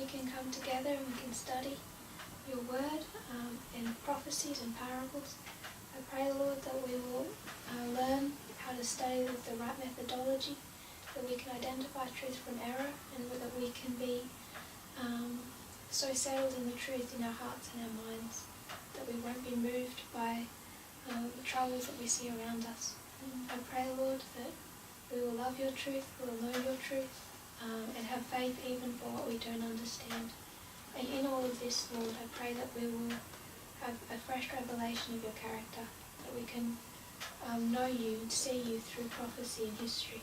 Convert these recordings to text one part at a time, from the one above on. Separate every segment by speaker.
Speaker 1: can come together and we can study your word and prophecies and parables. I pray, Lord, that we will learn how to study with the right methodology, that we can identify truth from error, and that we can be so settled in the truth in our hearts and our minds that we won't be moved by the troubles that we see around us. I pray, Lord, that we will love your truth, we will know your truth, and have faith even for what we don't understand. And in all of this, Lord, I pray that we will have a fresh revelation of your character, that we can know you and see you through prophecy and history,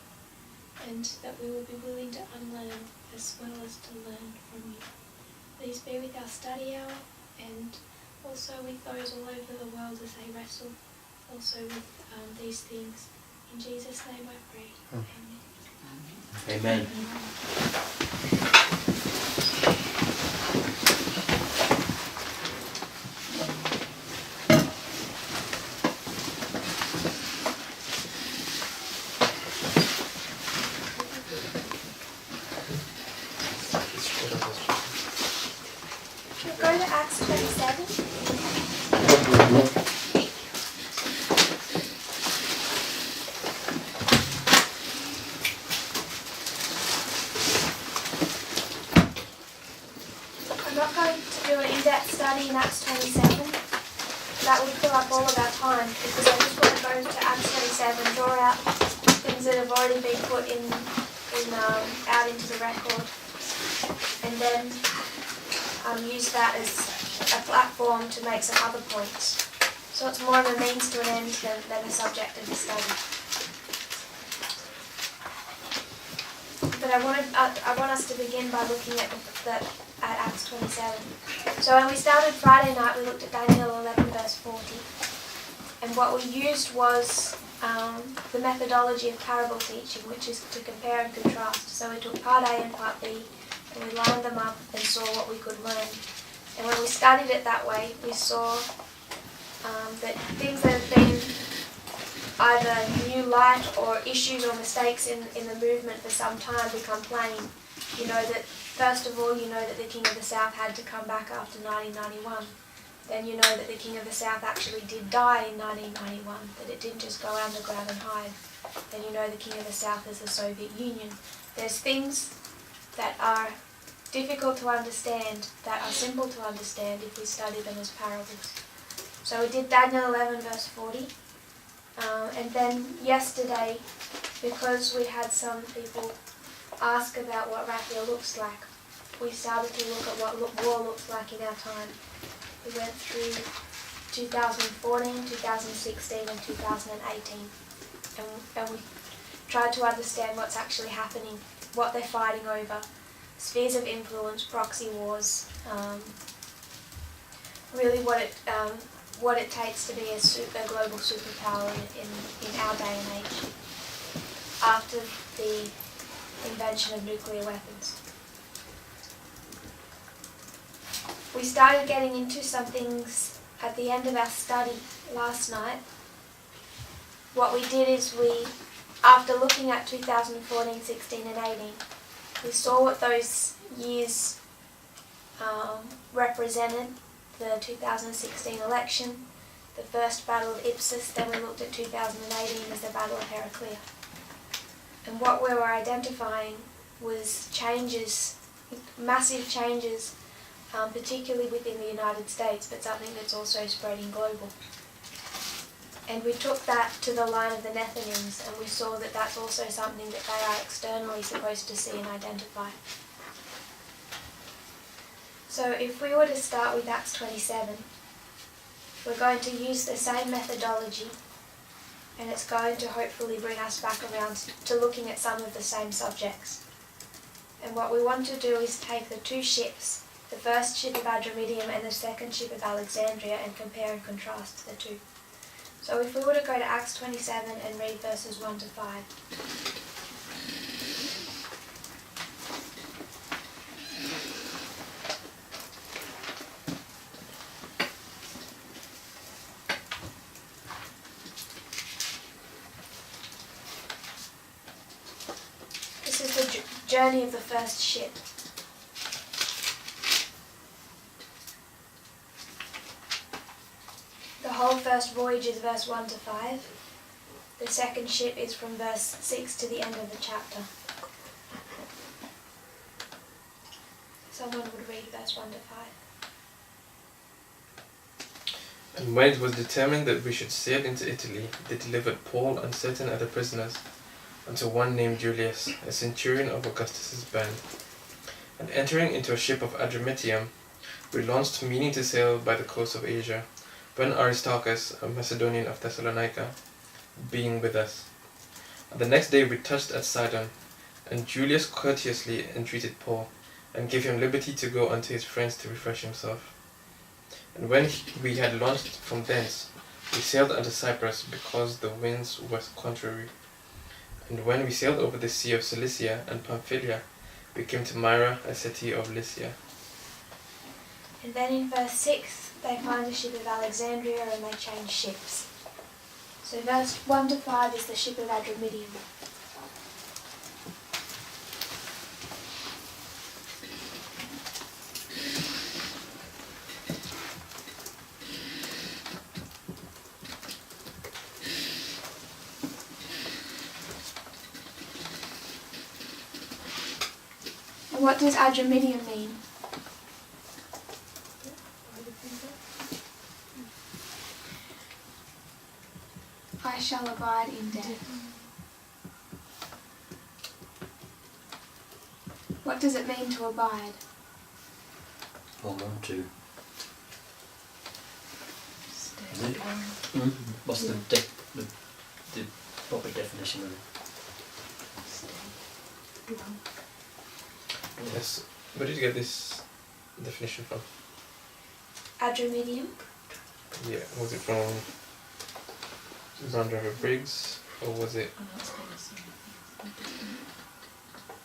Speaker 1: and that we will be willing to unlearn as well as to learn from you. Please be with our study hour, and also with those all over the world as they wrestle also with these things. In Jesus' name I pray. Amen.
Speaker 2: Amen.
Speaker 1: We'll go to Acts 27. I'm not going to do an in-depth study in Acts 27. That would fill up all of our time, because I just want to go to Acts 27, draw out things that have already been put out into the record, and then use that as a platform to make some other points. So it's more of a means to an end than a subject of the study. But I want us to begin by looking at Acts 27. So when we started Friday night, we looked at Daniel 11 verse 40. And what we used was the methodology of parable teaching, which is to compare and contrast. So we took part A and part B, and we lined them up and saw what we could learn. And when we studied it that way, we saw that things that have been either new light or issues or mistakes in the movement for some time become plain. You know that, first of all, you know that the King of the South had to come back after 1991. Then you know that the King of the South actually did die in 1991, that it didn't just go underground and hide. Then you know the King of the South is the Soviet Union. There's things that are difficult to understand, that are simple to understand if we study them as parables. So we did Daniel 11 verse 40. And then yesterday, because we had some people ask about what Raphael looks like, we started to look at what war looks like in our time. We went through 2014, 2016 and 2018. And we tried to understand what's actually happening, what they're fighting over, spheres of influence, proxy wars, really what it takes to be a global superpower in our day and age after the invention of nuclear weapons. We started getting into some things at the end of our study last night. What we did is after looking at 2014, 16 and 18, we saw what those years represented. The 2016 election, the first Battle of Ipsus, then we looked at 2018 as the Battle of Heraclea. And what we were identifying was changes, massive changes, particularly within the United States, but something that's also spreading global. And we took that to the line of the Nethinims, and we saw that that's also something that they are externally supposed to see and identify. So if we were to start with Acts 27, we're going to use the same methodology, and it's going to hopefully bring us back around to looking at some of the same subjects. And what we want to do is take the two ships, the first ship of Adramyttium and the second ship of Alexandria, and compare and contrast the two. So if we were to go to Acts 27 and read verses 1 to 5. This is the journey of the first ship. whole first voyage is verse 1 to 5. The second ship is from verse 6 to the end of the chapter. Someone would read verse 1 to 5.
Speaker 2: And when it was determined that we should sail into Italy, they delivered Paul and certain other prisoners unto one named Julius, a centurion of Augustus's band. And entering into a ship of Adramyttium, we launched, meaning to sail by the coast of Asia, when Aristarchus, a Macedonian of Thessalonica, being with us. And the next day we touched at Sidon, and Julius courteously entreated Paul, and gave him liberty to go unto his friends to refresh himself. And when we had launched from thence, we sailed unto Cyprus, because the winds were contrary. And when we sailed over the sea of Cilicia and Pamphylia, we came to Myra, a city of Lycia.
Speaker 1: And then in verse 6, they find a ship of Alexandria and they change ships. So verse 1 to 5 is the ship of Adramyttium. And what does Adramyttium mean? I shall abide in death. What does it mean to abide?
Speaker 3: Hold on to.
Speaker 4: Stay.
Speaker 3: What's the proper definition of it?
Speaker 2: Yes. Where did you get this definition from?
Speaker 1: Adramyttium?
Speaker 2: Yeah, was it from John Driver Briggs, or was it?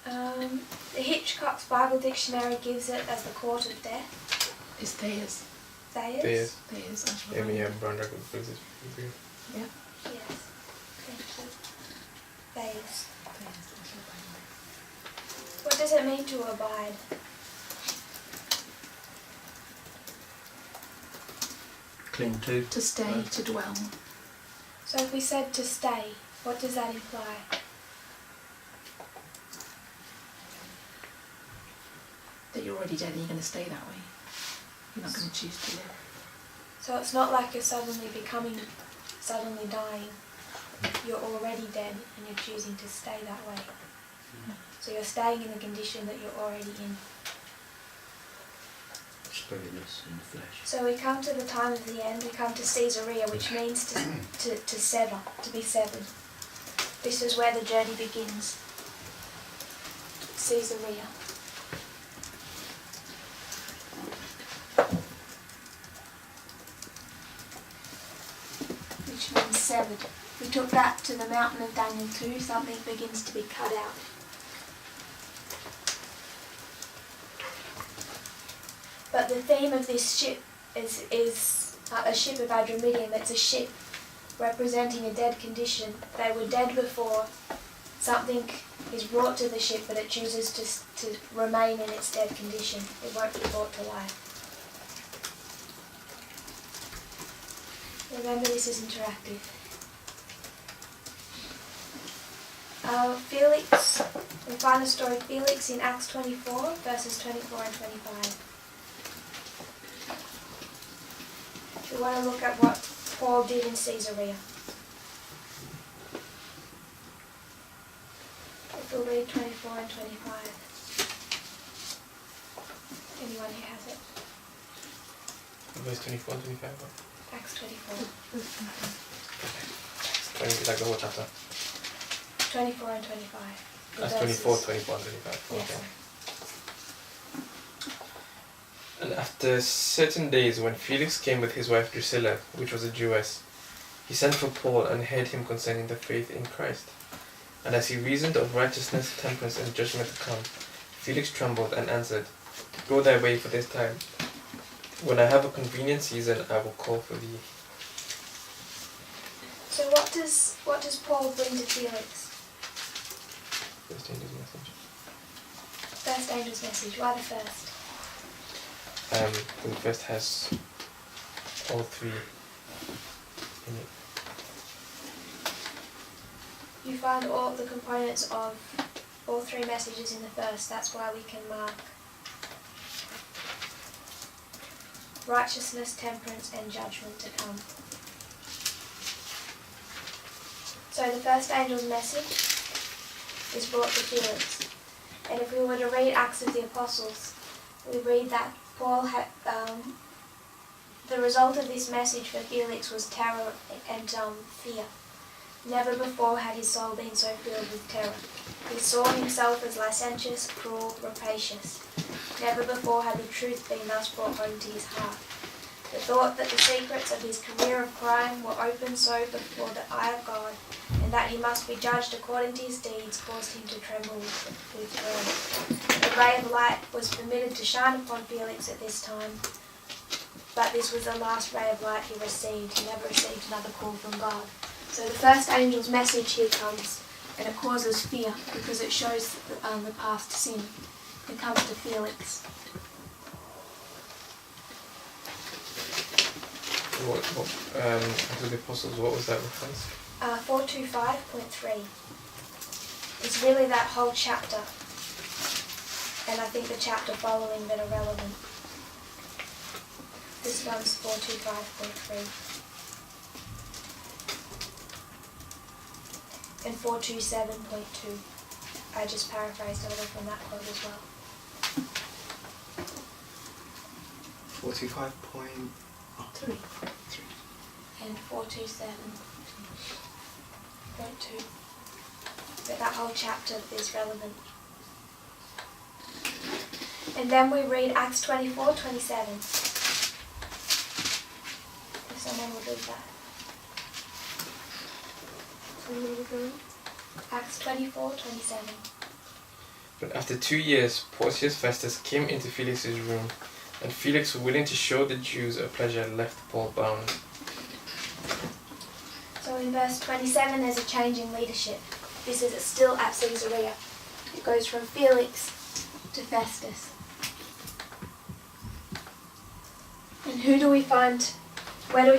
Speaker 1: The Hitchcock's Bible Dictionary gives it as the court of death.
Speaker 4: It's Thayer's.
Speaker 1: Thayer's?
Speaker 4: Thayer's, actually.
Speaker 2: Yeah, Brown Driver Briggs is
Speaker 4: Yeah.
Speaker 1: Yes. Thank you. Thayer's.
Speaker 4: Thayer's, actually.
Speaker 1: What does it mean to abide?
Speaker 3: Cling to.
Speaker 4: To stay, to dwell.
Speaker 1: So if we said to stay, what does that imply?
Speaker 4: That you're already dead and you're going to stay that way. You're not going to choose to live.
Speaker 1: So it's not like you're suddenly dying. You're already dead and you're choosing to stay that way. So you're staying in the condition that you're already in.
Speaker 3: Spiritness in the flesh.
Speaker 1: So we come to the time of the end, we come to Caesarea, which means to sever, to be severed. This is where the journey begins. Caesarea. Which means severed. We took that to the mountain of Daniel 2, something begins to be cut out. But the theme of this ship is a ship of Adramyttium. It's a ship representing a dead condition. They were dead before. Something is brought to the ship, but it chooses to remain in its dead condition. It won't be brought to life. Remember, this is interactive. Felix, we find the story of Felix in Acts 24, verses 24 and 25. We want to look at what Paul did in Caesarea. If we'll read 24 and 25. Anyone who has it?
Speaker 2: Verse 24 and 25.
Speaker 1: Acts 24.
Speaker 2: 20, like the whole chapter.
Speaker 1: 24 and 25.
Speaker 2: That's 24, 24 and 25.
Speaker 1: Yes.
Speaker 2: Okay. And after certain days, when Felix came with his wife Drusilla, which was a Jewess, he sent for Paul and heard him concerning the faith in Christ. And as he reasoned of righteousness, temperance, and judgment to come, Felix trembled and answered, Go thy way for this time. When I have a convenient season, I will call for thee.
Speaker 1: So what does Paul bring to Felix?
Speaker 2: First angel's message.
Speaker 1: First angel's message. Why the first?
Speaker 2: The first has all three in it.
Speaker 1: You find all the components of all three messages in the first. That's why we can mark righteousness, temperance, and judgment to come. So the first angel's message is brought to Felix. And if we were to read Acts of the Apostles, we read that Paul had, the result of this message for Felix was terror and fear. Never before had his soul been so filled with terror. He saw himself as licentious, cruel, rapacious. Never before had the truth been thus brought home to his heart. The thought that the secrets of his career of crime were opened so before the eye of God, and that he must be judged according to his deeds, caused him to tremble with terror. A ray of light was permitted to shine upon Felix at this time, but this was the last ray of light he received. He never received another call from God. So the first angel's message here comes, and it causes fear because it shows the past sin. It comes to Felix.
Speaker 2: Acts of the Apostles, what was that reference?
Speaker 1: 425.3. It's really that whole chapter, and I think the chapter following that are relevant. This one's 425.3. And 427.2. I just paraphrased a little from that quote as well.
Speaker 5: 45.3.
Speaker 1: And 427.2. But that whole chapter is relevant. And then we read Acts 24:27. If someone would read that. Acts 24:27.
Speaker 2: But after 2 years, Porcius Festus came into Felix's room, and Felix, willing to show the Jews a pleasure, left Paul bound.
Speaker 1: So in verse 27 there's a change in leadership. This is still at Caesarea. It goes from Felix to Festus. And where do we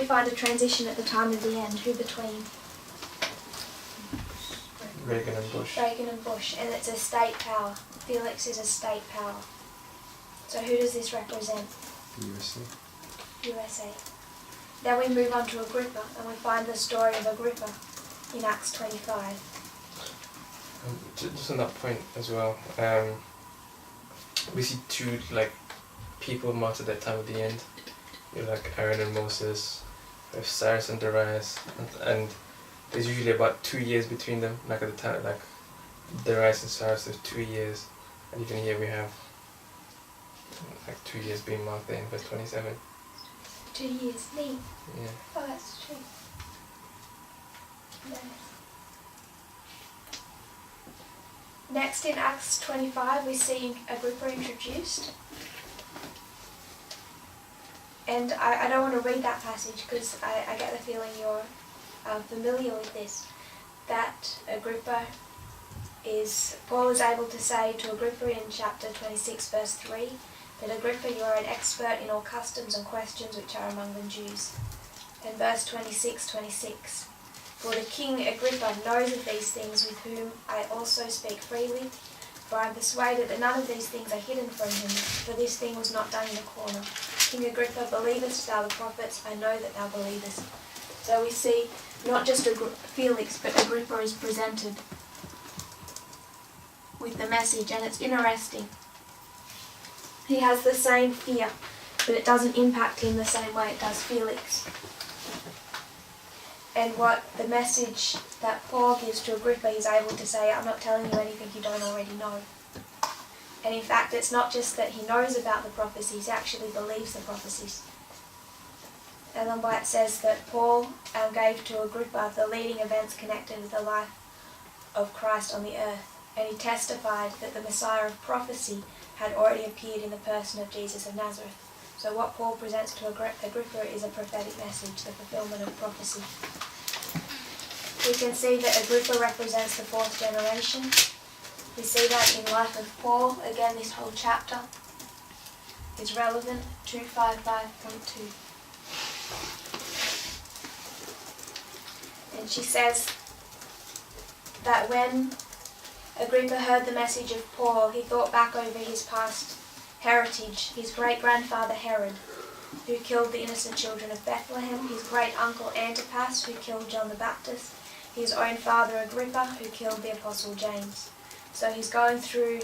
Speaker 1: find a transition at the time of the end? Who between?
Speaker 2: Reagan and Bush.
Speaker 1: Reagan and Bush, and it's a state power. Felix is a state power. So who does this represent? USA. Then we move on to Agrippa, and we find the story of Agrippa in Acts 25.
Speaker 2: Just on that point as well, we see two people martyred at the time of the end. You know, like Aaron and Moses, we have Cyrus and Darius, and there's usually about 2 years between them. Like at the time, like Darius and Cyrus, there's 2 years, and even here we have 2 years being marked there in verse 27.
Speaker 1: 2 years, neat.
Speaker 2: Yeah.
Speaker 1: Oh, that's true. Nice. Next in Acts 25 we see Agrippa introduced. And I don't want to read that passage because I get the feeling you're familiar with this. That Paul is able to say to Agrippa in chapter 26 verse 3, that Agrippa, you are an expert in all customs and questions which are among the Jews. And verse 26, for the king Agrippa knows of these things, with whom I also speak freely, for I am persuaded that none of these things are hidden from him, for this thing was not done in a corner. King Agrippa, believest thou the prophets? I know that thou believest. So we see not just Felix, but Agrippa is presented with the message, and it's interesting. He has the same fear, but it doesn't impact him the same way it does Felix. And what the message that Paul gives to Agrippa, he's able to say, I'm not telling you anything you don't already know. And in fact, it's not just that he knows about the prophecies, he actually believes the prophecies. Ellen White says that Paul gave to Agrippa the leading events connected with the life of Christ on the earth, and he testified that the Messiah of prophecy had already appeared in the person of Jesus of Nazareth. So what Paul presents to Agrippa is a prophetic message, the fulfillment of prophecy. We can see that Agrippa represents the fourth generation. We see that in life of Paul. Again, this whole chapter is relevant. 255.2. And she says that when Agrippa heard the message of Paul, he thought back over his past heritage, his great-grandfather Herod, who killed the innocent children of Bethlehem, his great-uncle Antipas, who killed John the Baptist, his own father Agrippa, who killed the Apostle James. So he's going through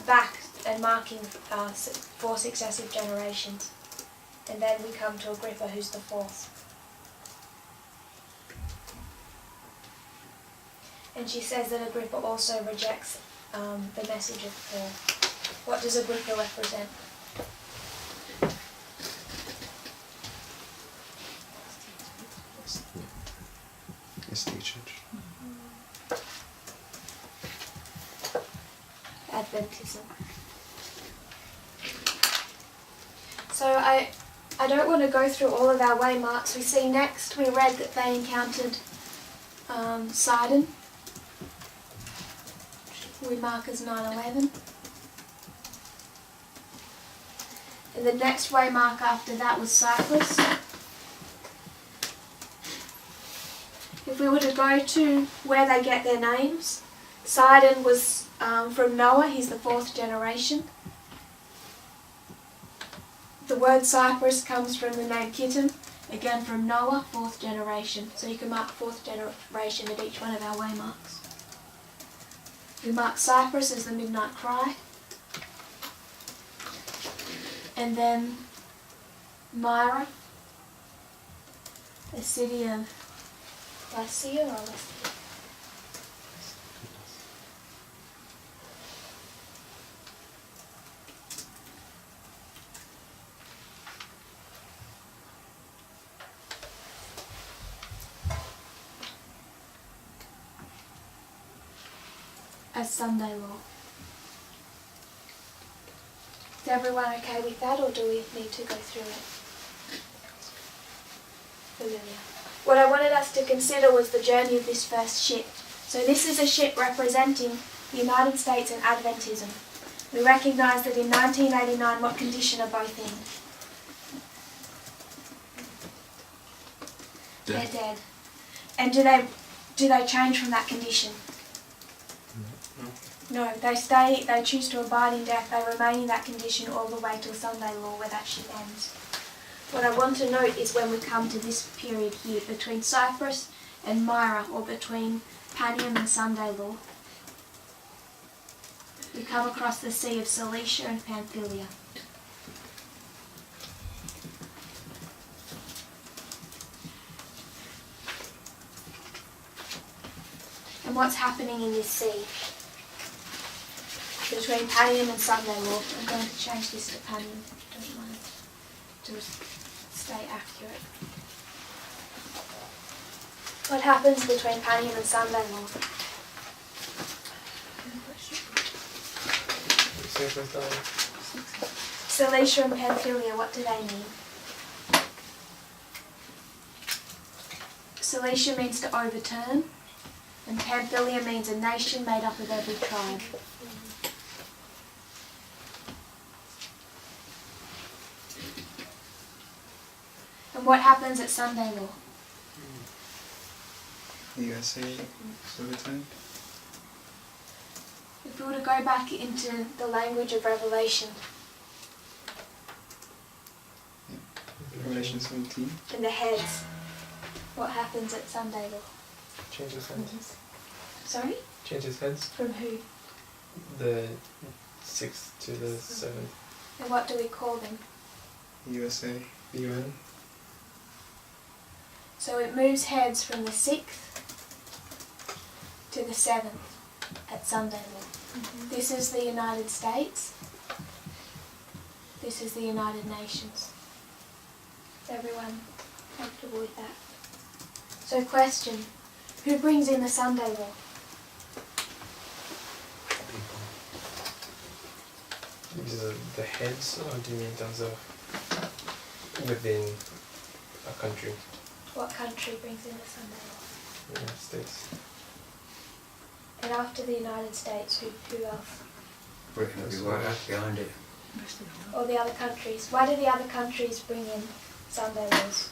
Speaker 1: back and marking 4 successive generations. And then we come to Agrippa, who's the 4th. And she says that Agrippa also rejects the message of Paul. What does Agrippa represent?
Speaker 6: It's the church.
Speaker 1: Adventism. So I don't want to go through all of our waymarks. We see next, we read that they encountered Sidon. We mark as 9/11. And the next waymark after that was Cyprus. If we were to go to where they get their names, Sidon was from Noah, he's the 4th generation. The word Cyprus comes from the name Kittim, again from Noah, 4th generation. So you can mark 4th generation at each one of our waymarks. We mark Cyprus as the midnight cry. And then Myra, a city of Lycia or Lycia. As Sunday law. Is everyone okay with that, or do we need to go through it? Familiar. What I wanted us to consider was the journey of this first ship. So this is a ship representing the United States and Adventism. We recognise that in 1989, what condition are both in?
Speaker 6: Dead.
Speaker 1: They're dead. And do they change from that condition? No, they choose to abide in death, they remain in that condition all the way till Sunday law where that ship ends. What I want to note is when we come to this period here, between Cyprus and Myra, or between Panium and Sunday law, we come across the Sea of Cilicia and Pamphylia. And what's happening in this sea? Between Panium and Sunday law. I'm going to change this to Panium, don't mind, to stay accurate. What happens between Panium and Sunday law? Cilicia and Pamphylia, what do they mean? Cilicia means to overturn, and Pamphylia means a nation made up of every tribe. And what happens at Sunday law?
Speaker 6: USA, Soviet.
Speaker 1: If we were to go back into the language of Revelation
Speaker 6: Revelation 17.
Speaker 1: and the heads, what happens at Sunday law?
Speaker 2: Changes heads.
Speaker 1: Sorry?
Speaker 2: Changes heads.
Speaker 1: From who?
Speaker 2: The 6th to the 7th.
Speaker 1: And what do we call them?
Speaker 6: USA.
Speaker 2: UN.
Speaker 1: So it moves heads from the 6th to the 7th at Sunday law. This is the United States. This is the United Nations. Is everyone comfortable with that? So question, who brings in the Sunday law?
Speaker 2: These are the heads, or do you mean in terms of within a country?
Speaker 1: What country brings in the Sunday law?
Speaker 2: United States.
Speaker 1: And after the United States, who else?
Speaker 3: Britain will be right up behind it.
Speaker 1: Or the other countries? Why do the other countries bring in Sunday laws?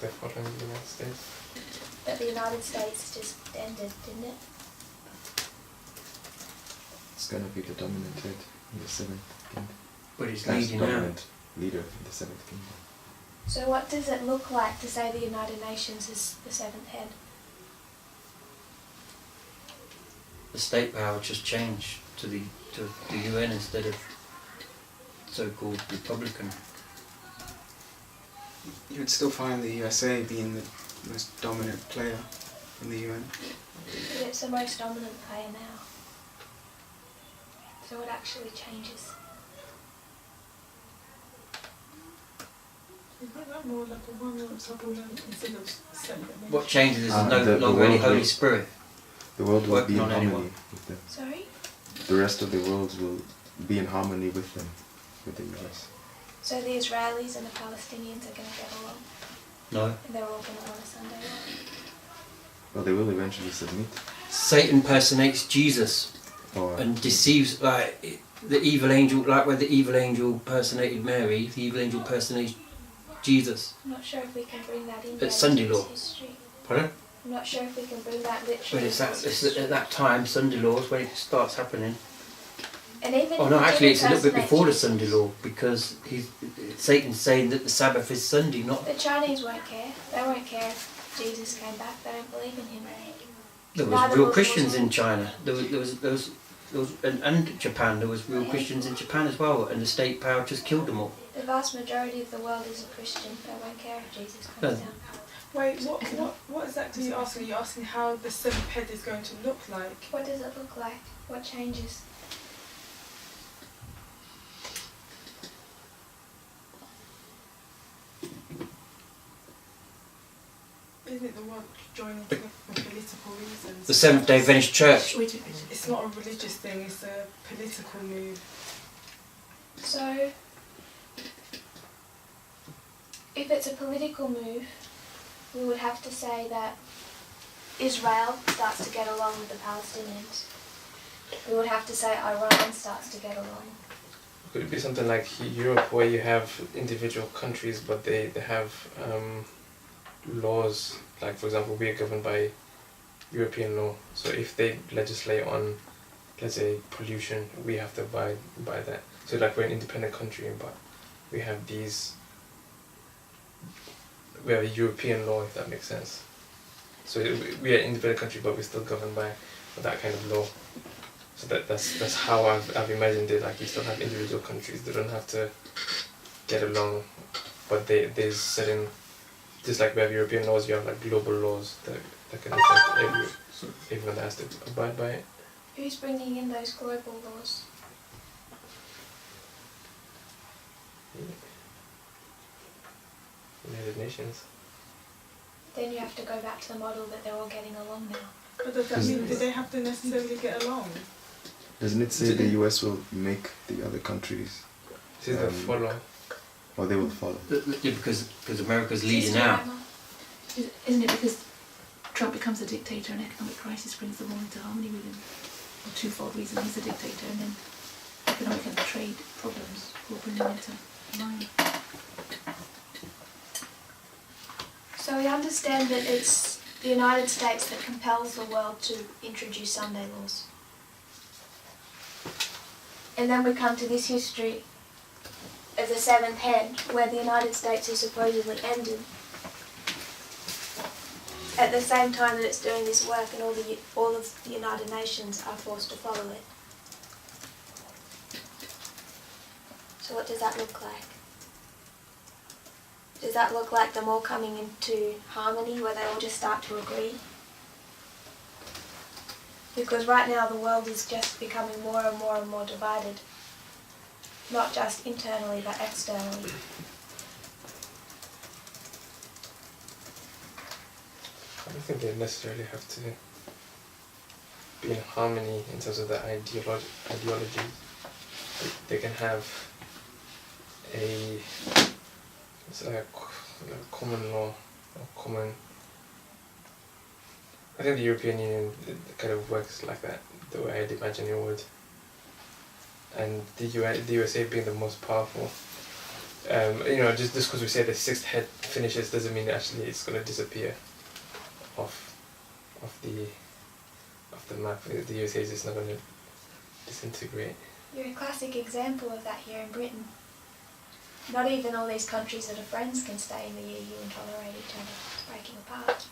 Speaker 2: They're following the United States.
Speaker 1: But the United States just ended, didn't it?
Speaker 6: It's gonna be the dominant head in the seventh kingdom.
Speaker 3: But it's
Speaker 6: That's
Speaker 3: leading out.
Speaker 6: dominant leader in the seventh kingdom.
Speaker 1: So what does it look like to say the United Nations is the seventh head?
Speaker 3: The state power just changed to the UN instead of so-called Republican.
Speaker 6: You would still find the USA being the most dominant player in the UN.
Speaker 1: But it's the most dominant player now. So it actually changes.
Speaker 5: Isn't that more like a one or double instead of seven?
Speaker 3: What changes is
Speaker 6: Ah,
Speaker 3: no
Speaker 6: the
Speaker 3: longer any
Speaker 6: world
Speaker 3: Holy
Speaker 6: will-
Speaker 3: Spirit.
Speaker 6: The world will
Speaker 3: Working
Speaker 6: be in
Speaker 3: on
Speaker 6: harmony
Speaker 3: anyone.
Speaker 6: with them.
Speaker 1: Sorry?
Speaker 6: The rest of the world will be in harmony with them, with the US.
Speaker 1: So the Israelis and the Palestinians are going to get along,
Speaker 3: No.
Speaker 1: and they're all going to want a Sunday off.
Speaker 6: Well, they will eventually submit.
Speaker 3: Satan personates Jesus
Speaker 6: Or
Speaker 3: and deceives, like the evil angel, like where the evil angel personated Mary, the evil angel personates Jesus.
Speaker 1: I'm not sure if we can bring that in.
Speaker 3: It's Sunday
Speaker 1: into
Speaker 3: law.
Speaker 1: this history.
Speaker 3: Pardon?
Speaker 1: I'm not sure if we can bring that
Speaker 3: But
Speaker 1: literally.
Speaker 3: it's
Speaker 1: into this
Speaker 3: at
Speaker 1: history.
Speaker 3: that time, Sunday law is when it starts happening.
Speaker 1: And even
Speaker 3: Oh
Speaker 1: if
Speaker 3: no,
Speaker 1: we
Speaker 3: actually
Speaker 1: did
Speaker 3: it's a little bit
Speaker 1: impersonate
Speaker 3: before the
Speaker 1: Jesus,
Speaker 3: Sunday law, because Satan's saying that the Sabbath is Sunday, not...
Speaker 1: The Chinese won't care. They won't care if Jesus came back. They don't believe in him.
Speaker 3: There was
Speaker 1: Neither
Speaker 3: real
Speaker 1: will
Speaker 3: Christians in
Speaker 1: Muslims.
Speaker 3: China. There was and Japan. There was real Christians in Japan as well, and the state power just killed them all.
Speaker 1: The vast majority of the world is a Christian. They won't care if Jesus comes
Speaker 3: No.
Speaker 1: down.
Speaker 5: Wait, what exactly are you asking? Are you asking how the seventh head is going to look like?
Speaker 1: What does it look like? What changes?
Speaker 5: Isn't it the world joining together for political reasons?
Speaker 3: The Seventh-day Adventist Church.
Speaker 4: Wait a minute.
Speaker 5: It's not a religious thing, it's a political move.
Speaker 1: So, if it's a political move, we would have to say that Israel starts to get along with the Palestinians. We would have to say Iran starts to get along.
Speaker 2: Could it be something like Europe, where you have individual countries, but they have laws, like for example we are governed by European law, so if they legislate on, let's say, pollution, we have to abide by that. So like we're an independent country, but we have a European law, if that makes sense. So we are an independent country, but we're still governed by that kind of law. So that's how I've imagined it. Like we still have individual countries, they don't have to get along, but there's certain, just like we have European laws, you have like global laws that can affect everyone that has to abide by it.
Speaker 1: Who's bringing in those global laws?
Speaker 2: United Nations.
Speaker 1: Then you have to go back to the model that they're all getting along now.
Speaker 5: But does that mean that they have to necessarily get along?
Speaker 6: doesn't it say the US will make the other countries,
Speaker 2: This is the follow.
Speaker 6: or they will follow?
Speaker 3: Yeah, because America's leading
Speaker 1: Sister
Speaker 3: out.
Speaker 1: Emma,
Speaker 4: Isn't it because Trump becomes a dictator and economic crisis brings them all into harmony with him? For twofold reason, he's a dictator, and then economic and trade problems will bring them into line.
Speaker 1: So we understand that it's the United States that compels the world to introduce Sunday laws. And then we come to this history of the seventh head, where the United States is supposedly ended. At the same time that it's doing this work, and all of the United Nations are forced to follow it. So what does that look like? Does that look like them all coming into harmony, where they all just start to agree? Because right now the world is just becoming more and more and more divided. Not just internally, but externally.
Speaker 2: I don't think they necessarily have to be in harmony in terms of the ideology. They can have a common law, or common. I think the European Union kind of works like that, the way I'd imagine it would. And the USA being the most powerful, just because we say the sixth head finishes doesn't mean actually it's going to disappear. off the map. The USA is just not going to disintegrate.
Speaker 1: You're a classic example of that here in Britain. Not even all these countries that are friends can stay in the EU and tolerate each other. It's breaking apart.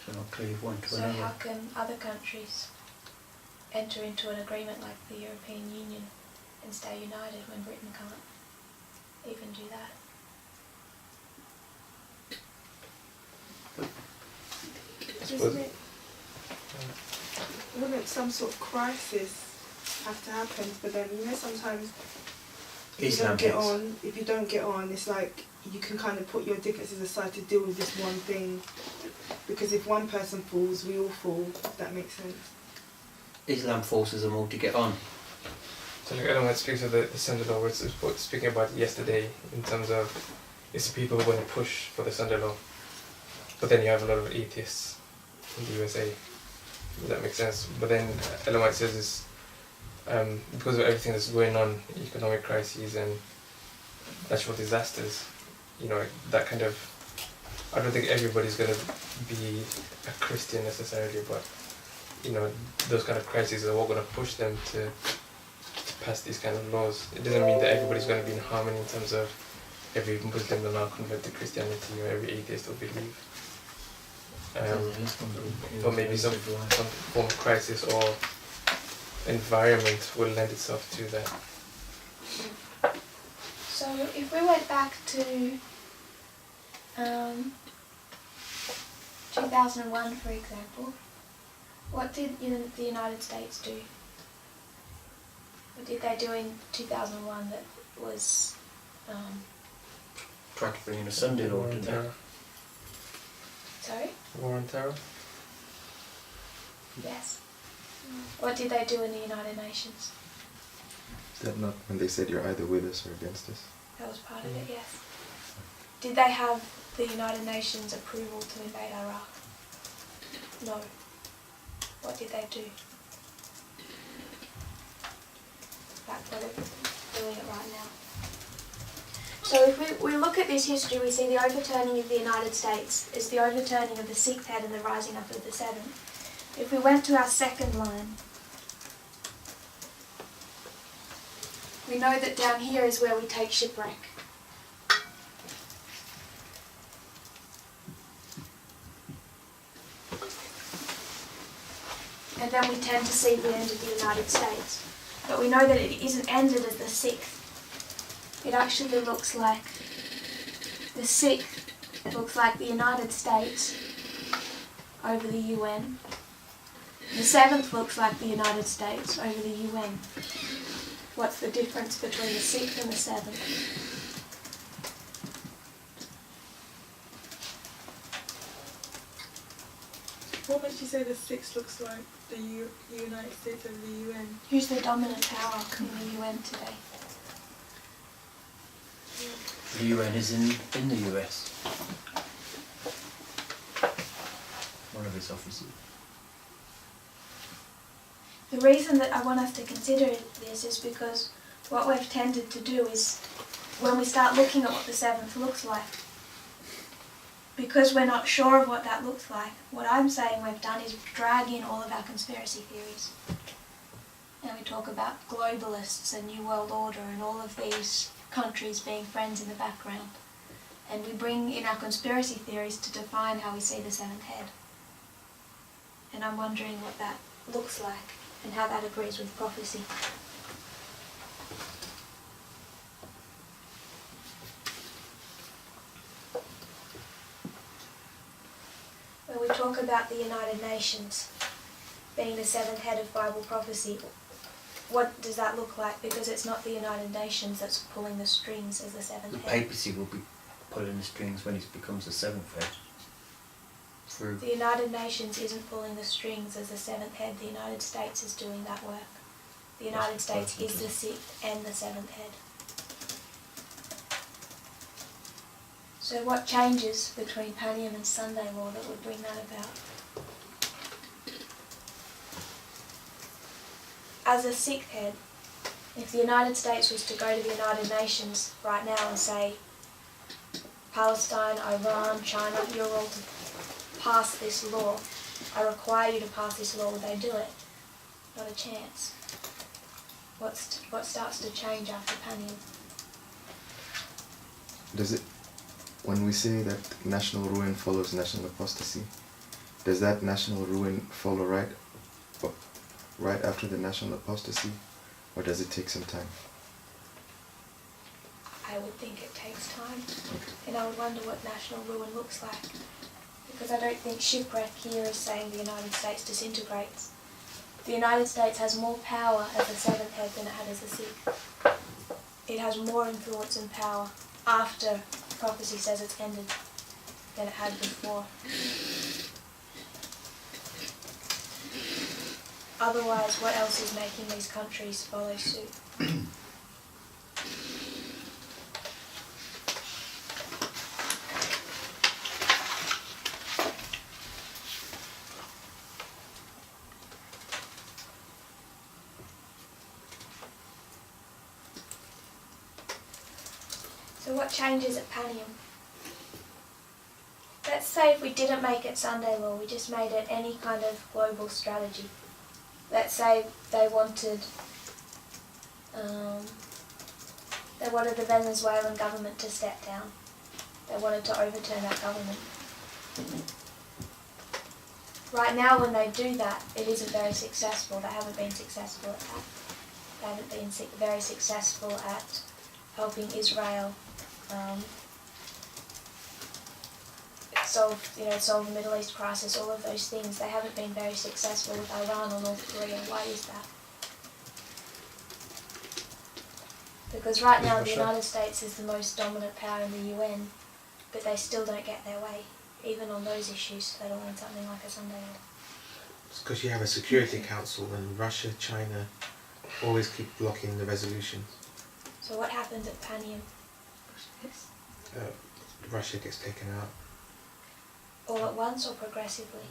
Speaker 3: So not cleave one to
Speaker 1: So
Speaker 3: another.
Speaker 1: how can other countries enter into an agreement like the European Union and stay united when Britain can't even do that?
Speaker 5: Wouldn't some sort of crisis have to happen? But then, you know, sometimes if you don't get on, it's like you can kind of put your differences aside to deal with this one thing. Because if one person falls, we all fall, if that makes sense.
Speaker 3: Islam forces them all to get on.
Speaker 2: So like Ellen White speaks of the Sunday law, which was speaking about yesterday in terms of it's the people who want to push for the Sunday law. But then you have a lot of atheists in the USA. Does that make sense? But then Ellen White says is because of everything that's going on, economic crises and natural disasters, you know, that kind of, I don't think everybody's going to be a Christian necessarily, but, you know, those kind of crises are all going to push them to pass these kind of laws. It doesn't mean that everybody's going to be in harmony in terms of every Muslim will now convert to Christianity or every atheist will believe. But maybe some form of crisis or environment will lend itself to that.
Speaker 1: So if we went back to 2001, for example, what did the United States do? What did they do in 2001 that was...
Speaker 3: Tried to bring in a Sunday law, didn't they?
Speaker 1: Sorry?
Speaker 2: War on terror?
Speaker 1: Yes. What did they do in the United Nations?
Speaker 7: Is that not when they said you're either with us or against us?
Speaker 1: That was part of it, yes. Did they have the United Nations approval to invade Iraq? No. What did they do? That's what they're doing it right now. So if we look at this history, we see the overturning of the United States is the overturning of the sixth head and the rising up of the seventh. If we went to our second line, we know that down here is where we take shipwreck. And then we tend to see the end of the United States. But we know that it isn't ended at the sixth. It actually looks like the sixth looks like the United States over the UN. The seventh looks like the United States over the UN. What's the difference between the sixth and the seventh?
Speaker 5: What makes you say the sixth looks like the United States over the UN?
Speaker 1: Who's the dominant power in the UN today?
Speaker 3: The UN is in the US. One of its offices.
Speaker 1: The reason that I want us to consider this is because what we've tended to do is, when we start looking at what the seventh looks like, because we're not sure of what that looks like, what I'm saying we've done is drag in all of our conspiracy theories. And we talk about globalists and New World Order and all of these countries being friends in the background. And we bring in our conspiracy theories to define how we see the seventh head. And I'm wondering what that looks like and how that agrees with prophecy. When we talk about the United Nations being the seventh head of Bible prophecy, what does that look like? Because it's not the United Nations that's pulling the strings as the seventh
Speaker 3: The
Speaker 1: head.
Speaker 3: papacy will be pulling the strings when it becomes the seventh head. Through.
Speaker 1: The United Nations isn't pulling the strings as the seventh head. The United States is doing that work. The United States is the sixth and the seventh head. So what changes between Panium and Sunday law that would bring that about? As a sixth head, if the United States was to go to the United Nations right now and say, Palestine, Iran, China, you're all to pass this law. I require you to pass this law. Would they do it? Not a chance. What starts to change after Panium?
Speaker 7: Does it, when we say that national ruin follows national apostasy, does that national ruin follow right after the national apostasy, or does it take some time?
Speaker 1: I would think it takes time,
Speaker 7: Okay.
Speaker 1: and I would wonder what national ruin looks like, because I don't think shipwreck here is saying the United States disintegrates. The United States has more power as the seventh head than it had as the sixth. It has more influence and power after prophecy says it's ended than it had before. Otherwise, what else is making these countries follow suit? So what changes at Panium? Let's say if we didn't make it Sunday law, we just made it any kind of global strategy. Let's say they wanted the Venezuelan government to step down. They wanted to overturn that government. Right now when they do that, it isn't very successful. They haven't been successful at that. They haven't been very successful at helping Israel solve the Middle East crisis, all of those things. They haven't been very successful with Iran or North Korea. Why is that? Because right now the United States is the most dominant power in the UN, but they still don't get their way, even on those issues, let alone something like a Sunday law.
Speaker 8: It's because you have a Security Council and Russia, China always keep blocking the resolutions.
Speaker 1: So what happens at Panium?
Speaker 8: Russia gets taken out.
Speaker 1: All at once or progressively?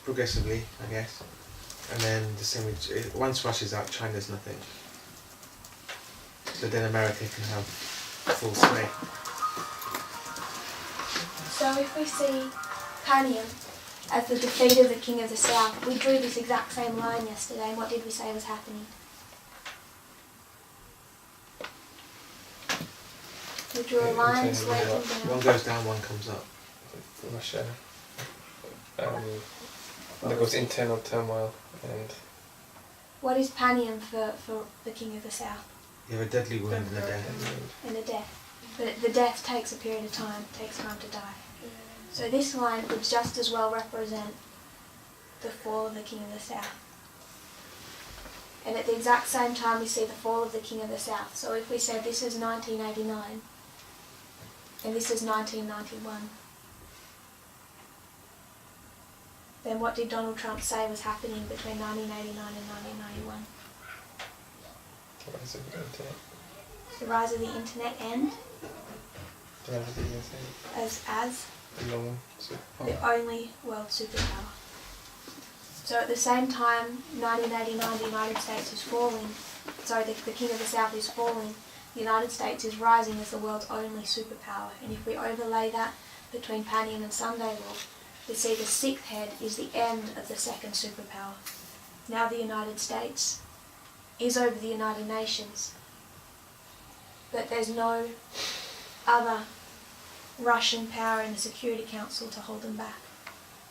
Speaker 8: Progressively, I guess. And then the same with, once Russia's out, China's nothing. So then America can have full sway.
Speaker 1: So if we see Panium as the defeat of the King of the South, we drew this exact same line yesterday, and what did we say was happening? We drew a line sloping down.
Speaker 8: One goes down, one comes up.
Speaker 2: Russia. There goes internal turmoil and...
Speaker 1: What is Panium for the King of the South?
Speaker 8: You have a deadly wound and a death.
Speaker 1: And a death. But the death takes a period of time, takes time to die. So this line could just as well represent the fall of the King of the South. And at the exact same time we see the fall of the King of the South. So if we said this is 1989 and this is 1991, then what did Donald Trump say was happening between 1989 and 1991?
Speaker 2: Rise of the internet.
Speaker 1: The rise of the internet and
Speaker 2: The rise of the USA.
Speaker 1: as
Speaker 2: The long superpower.
Speaker 1: the only world superpower. So at the same time, 1989, the United States is falling. Sorry, the King of the South is falling. The United States is rising as the world's only superpower. And if we overlay that between Panium and Sunday law, we see the sixth head is the end of the second superpower. Now the United States is over the United Nations, but there's no other Russian power in the Security Council to hold them back.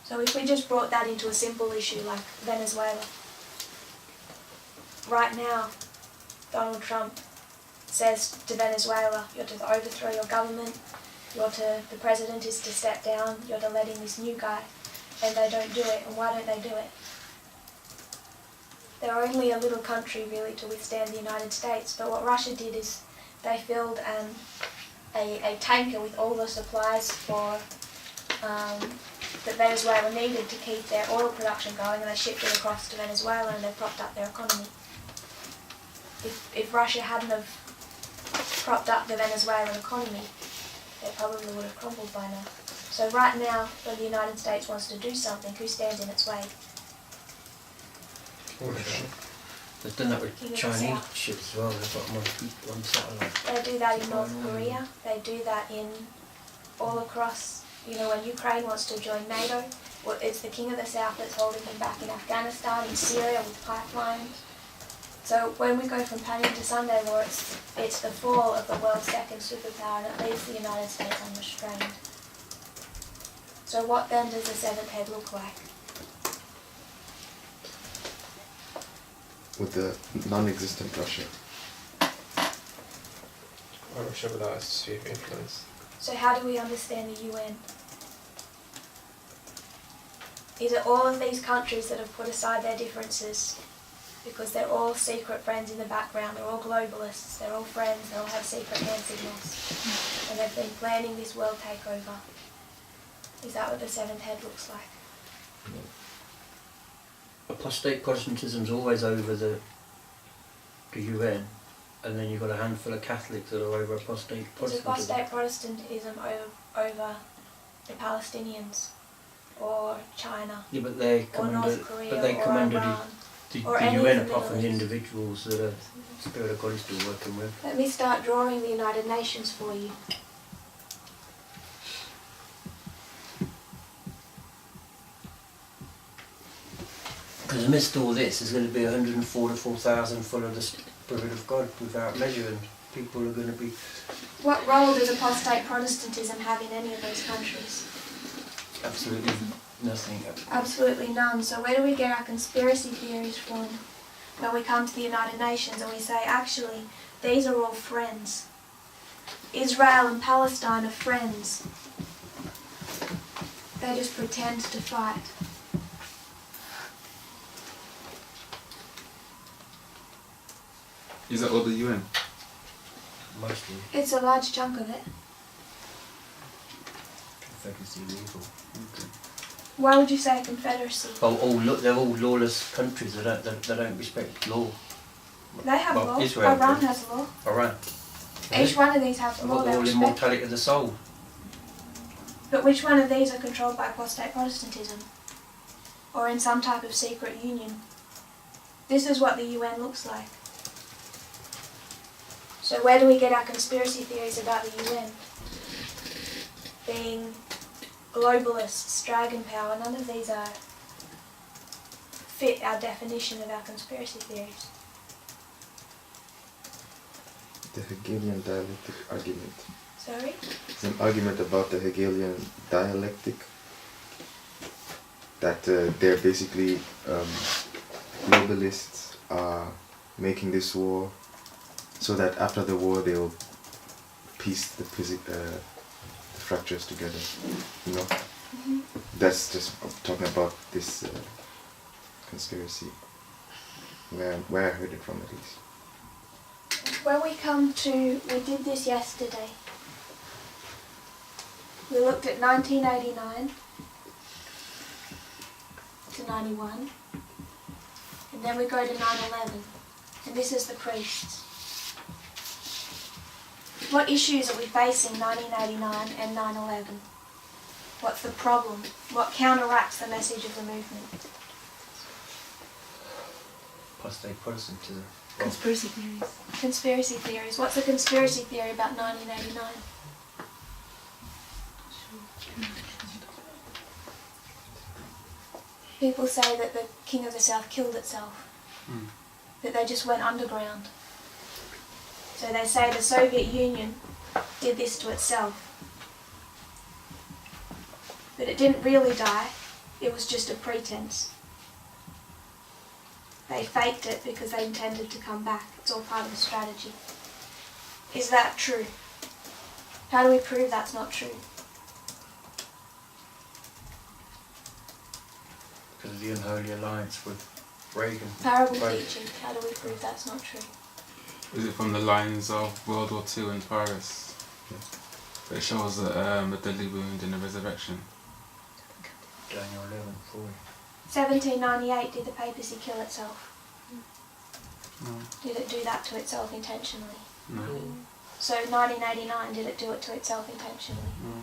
Speaker 1: So if we just brought that into a simple issue like Venezuela, right now Donald Trump says to Venezuela, you're to overthrow your government, the president is to step down, you're to let in this new guy, and they don't do it. And why don't they do it? They're only a little country really to withstand the United States, but what Russia did is they filled a tanker with all the supplies for that Venezuela needed to keep their oil production going, and they shipped it across to Venezuela and they propped up their economy. If Russia hadn't have propped up the Venezuelan economy, they probably would have crumbled by now. So right now, when the United States wants to do something, who stands in its way?
Speaker 3: They've done that with
Speaker 1: King of the
Speaker 3: Chinese
Speaker 1: South.
Speaker 3: ships as well. They've got more people on satellite.
Speaker 1: They do that in North Korea. They do that in all across, when Ukraine wants to join NATO, Well, it's the King of the South that's holding him back in Afghanistan, in Syria with pipelines. So when we go from Panem to Sunday law, it's the fall of the world's second superpower, and it leaves the United States unrestrained. So what then does the seventh head look like?
Speaker 7: With the non-existent Russia.
Speaker 2: Or Russia without a sphere of influence.
Speaker 1: So how do we understand the UN? Is it all of these countries that have put aside their differences because they're all secret friends in the background, they're all globalists, they're all friends, they all have secret hand signals, and they've been planning this world takeover? Is that what the seventh head looks like?
Speaker 3: Apostate Protestantism's always over the UN, and then you've got a handful of Catholics that are over apostate
Speaker 1: Is
Speaker 3: Protestantism.
Speaker 1: apostate Protestantism over the Palestinians or China
Speaker 3: Yeah, but they
Speaker 1: or
Speaker 3: come under,
Speaker 1: North Korea
Speaker 3: but they
Speaker 1: or
Speaker 3: come under
Speaker 1: Iran?
Speaker 3: the
Speaker 1: or any of
Speaker 3: UN
Speaker 1: the
Speaker 3: apart from the
Speaker 1: Middle East.
Speaker 3: individuals that are Spirit of God is still working with.
Speaker 1: Let me start drawing the United Nations for you.
Speaker 3: Because amidst all this, there's going to be 144,000 full of the Spirit of God without measure, and people are going to be
Speaker 1: What role does apostate Protestantism have in any of those countries?
Speaker 3: absolutely nothing.
Speaker 1: Absolutely none. So where do we get our conspiracy theories from when we come to the United Nations and we say, actually, these are all friends? Israel and Palestine are friends. They just pretend to fight.
Speaker 6: Is that all the UN?
Speaker 3: Mostly
Speaker 1: It's a large chunk of it.
Speaker 3: confederacy legal.
Speaker 1: Why would you say a confederacy?
Speaker 3: They're all lawless countries. They don't respect law.
Speaker 1: They have
Speaker 3: Well,
Speaker 1: law.
Speaker 3: Israel
Speaker 1: Iran
Speaker 3: does.
Speaker 1: has law.
Speaker 3: Iran.
Speaker 1: Each one of these have law they
Speaker 3: All
Speaker 1: respect.
Speaker 3: immortality of the soul.
Speaker 1: But which one of these are controlled by apostate Protestantism? Or in some type of secret union? This is what the UN looks like. So where do we get our conspiracy theories about the UN? Being globalists, dragon power, none of these are fit our definition of our conspiracy theories.
Speaker 7: The Hegelian dialectic argument.
Speaker 1: Sorry?
Speaker 7: It's an argument about the Hegelian dialectic. That they're basically globalists are making this war so that after the war they'll piece the fractures together. You know?
Speaker 1: Mm-hmm.
Speaker 7: That's just talking about this conspiracy. Where I heard it from at least.
Speaker 1: When we come to, we did this yesterday. We looked at 1989 to 91, and then we go to 9/11, and this is the priests. What issues are we facing 1989 and 9/11? What's the problem? What counteracts the message of the movement?
Speaker 3: Apostate Protestantism.
Speaker 4: Conspiracy theories.
Speaker 1: Conspiracy theories. What's a conspiracy theory about 1989? People say that the King of the South killed itself, that they just went underground. So they say the Soviet Union did this to itself. But it didn't really die, it was just a pretense. They faked it because they intended to come back. It's all part of the strategy. Is that true? How do we prove that's not true?
Speaker 3: Because of the unholy alliance with Reagan.
Speaker 1: Parable
Speaker 3: Right.
Speaker 1: teaching, how do we prove that's not true?
Speaker 6: Is it from the lines of World War II in Paris? Yeah. It shows the deadly wound and the resurrection.
Speaker 3: Daniel 11:4.
Speaker 1: 1798, did the papacy kill itself?
Speaker 6: No.
Speaker 1: Did it do that to itself intentionally?
Speaker 6: No.
Speaker 1: So 1989, did it do it to itself intentionally?
Speaker 6: No.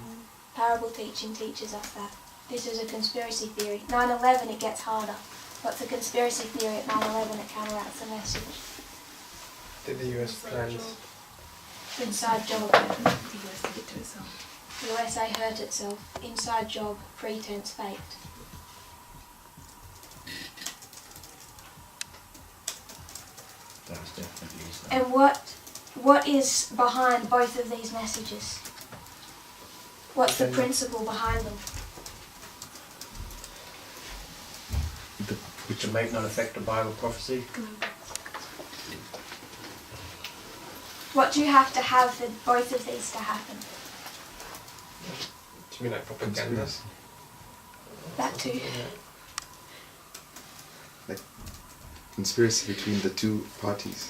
Speaker 1: Parable teaching teaches us that. This is a conspiracy theory. 9/11, it gets harder. What's a conspiracy theory at 9/11? It counteracts the message.
Speaker 2: Did the US plans?
Speaker 1: Inside job.
Speaker 4: The US did it to itself.
Speaker 1: USA hurt itself. Inside job, pretense faked.
Speaker 3: That was definitely Islam.
Speaker 1: And what is behind both of these messages? What's the principle behind them?
Speaker 3: To make non effect of Bible prophecy.
Speaker 1: What do you have to have for both of these to happen?
Speaker 2: Do you mean like propaganda?
Speaker 1: That too.
Speaker 7: Like conspiracy between the two parties,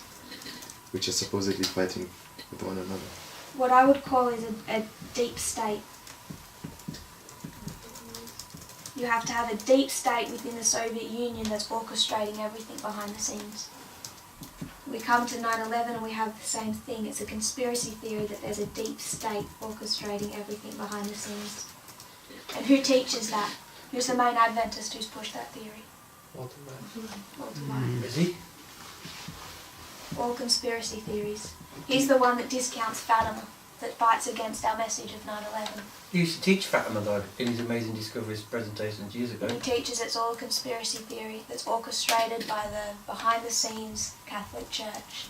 Speaker 7: which are supposedly fighting with one another.
Speaker 1: What I would call is a deep state. You have to have a deep state within the Soviet Union that's orchestrating everything behind the scenes. We come to 9/11 and we have the same thing. It's a conspiracy theory that there's a deep state orchestrating everything behind the scenes. And who teaches that? Who's the main Adventist who's pushed that theory?
Speaker 2: Walter
Speaker 1: White.
Speaker 3: Is he?
Speaker 1: All conspiracy theories. He's the one that discounts Fatima, that fights against our message of 9/11.
Speaker 3: He used to teach Fatima God in his Amazing Discoveries presentations years ago.
Speaker 1: He teaches it's all a conspiracy theory that's orchestrated by the behind-the-scenes Catholic Church.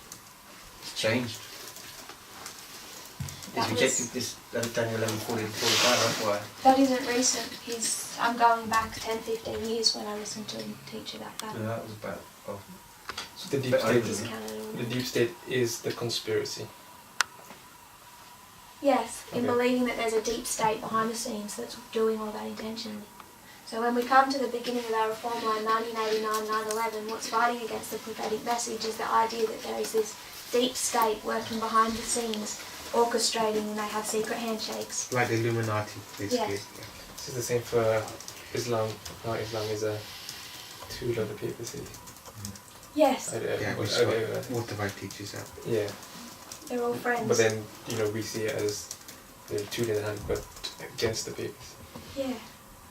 Speaker 3: It's changed.
Speaker 1: That
Speaker 3: He's rejected this Daniel 11:40-45, that's why.
Speaker 1: That isn't recent. I'm going back 10, 15 years when I listened to him teach about that.
Speaker 3: So that was about... Oh.
Speaker 2: So the deep
Speaker 3: But
Speaker 2: state.
Speaker 1: Discounted all.
Speaker 2: The deep state is the conspiracy.
Speaker 1: Yes, in
Speaker 2: Okay.
Speaker 1: believing that there's a deep state behind the scenes that's doing all that intentionally. So when we come to the beginning of our reform line, 1989, 9/11, what's fighting against the prophetic message is the idea that there is this deep state working behind the scenes, orchestrating, and they have secret handshakes.
Speaker 8: Like the Illuminati, basically.
Speaker 1: Yes.
Speaker 8: Yeah.
Speaker 2: This is the same for Islam. How Islam is a tool of the papacy.
Speaker 1: Yes,
Speaker 8: Yeah, which is
Speaker 2: okay,
Speaker 8: what the right teaches out.
Speaker 2: yeah.
Speaker 1: they're all friends.
Speaker 2: But then, we see it as the tool in the hand, but against the papacy.
Speaker 1: Yeah,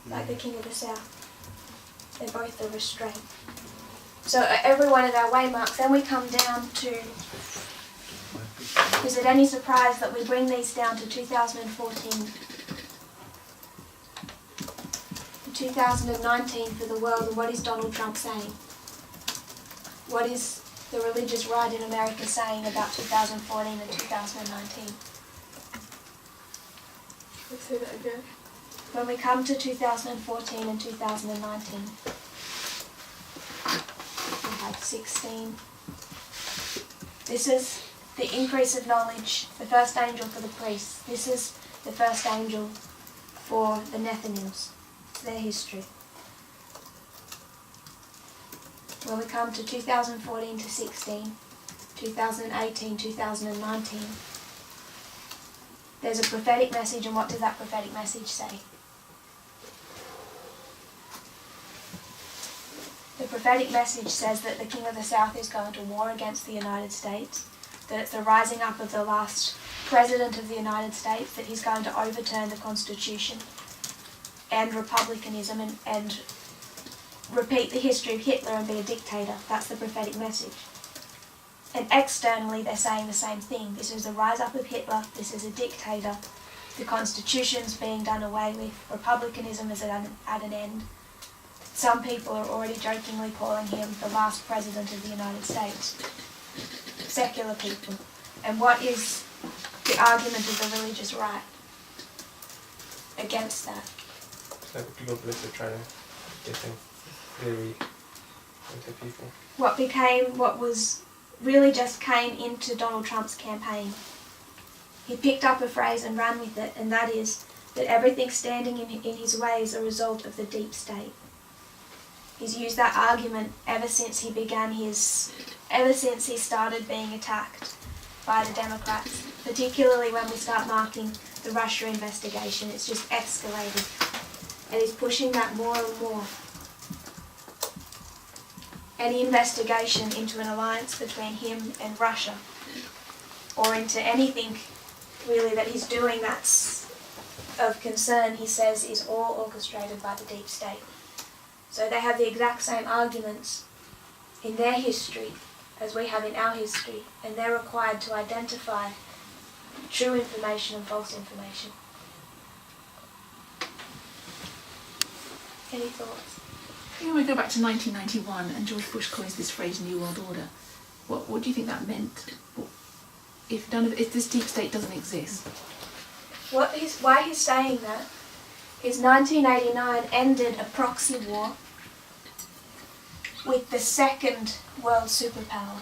Speaker 1: like the King of the South. They're both the restraint. So every one of our waymarks, then we come down to, is it any surprise that we bring these down to 2014? 2019 for the world, and what is Donald Trump saying? What is the religious right in America saying about 2014 and 2019?
Speaker 5: Let's say that again.
Speaker 1: When we come to 2014 and 2019, we have 16. This is the increase of knowledge, the first angel for the priests. This is the first angel for the Nethinims. It's their history. When we come to 2014 to 16, 2018, 2019, there's a prophetic message, and what does that prophetic message say? The prophetic message says that the King of the South is going to war against the United States, that it's the rising up of the last President of the United States, that he's going to overturn the Constitution and republicanism and repeat the history of Hitler and be a dictator. That's the prophetic message. And externally they're saying the same thing. This is the rise up of Hitler, this is a dictator, the Constitution's being done away with, republicanism is at an end. Some people are already jokingly calling him the last President of the United States. Secular people. And what is the argument of the religious right against that?
Speaker 2: It's like the globalists are trying to get them very into people.
Speaker 1: What was really just came into Donald Trump's campaign. He picked up a phrase and ran with it, and that is that everything standing in his way is a result of the deep state. He's used that argument ever since he started being attacked by the Democrats, particularly when we start marking the Russia investigation. It's just escalated, and he's pushing that more and more. Any investigation into an alliance between him and Russia, or into anything really that he's doing that's of concern, he says is all orchestrated by the deep state. So they have the exact same arguments in their history as we have in our history, and they're required to identify true information and false information. Any thoughts?
Speaker 4: You know, we go back to 1991 and George Bush coins this phrase New World Order. What do you think that meant? If this deep state doesn't exist?
Speaker 1: Why he's saying that is 1989 ended a proxy war with the second world superpower.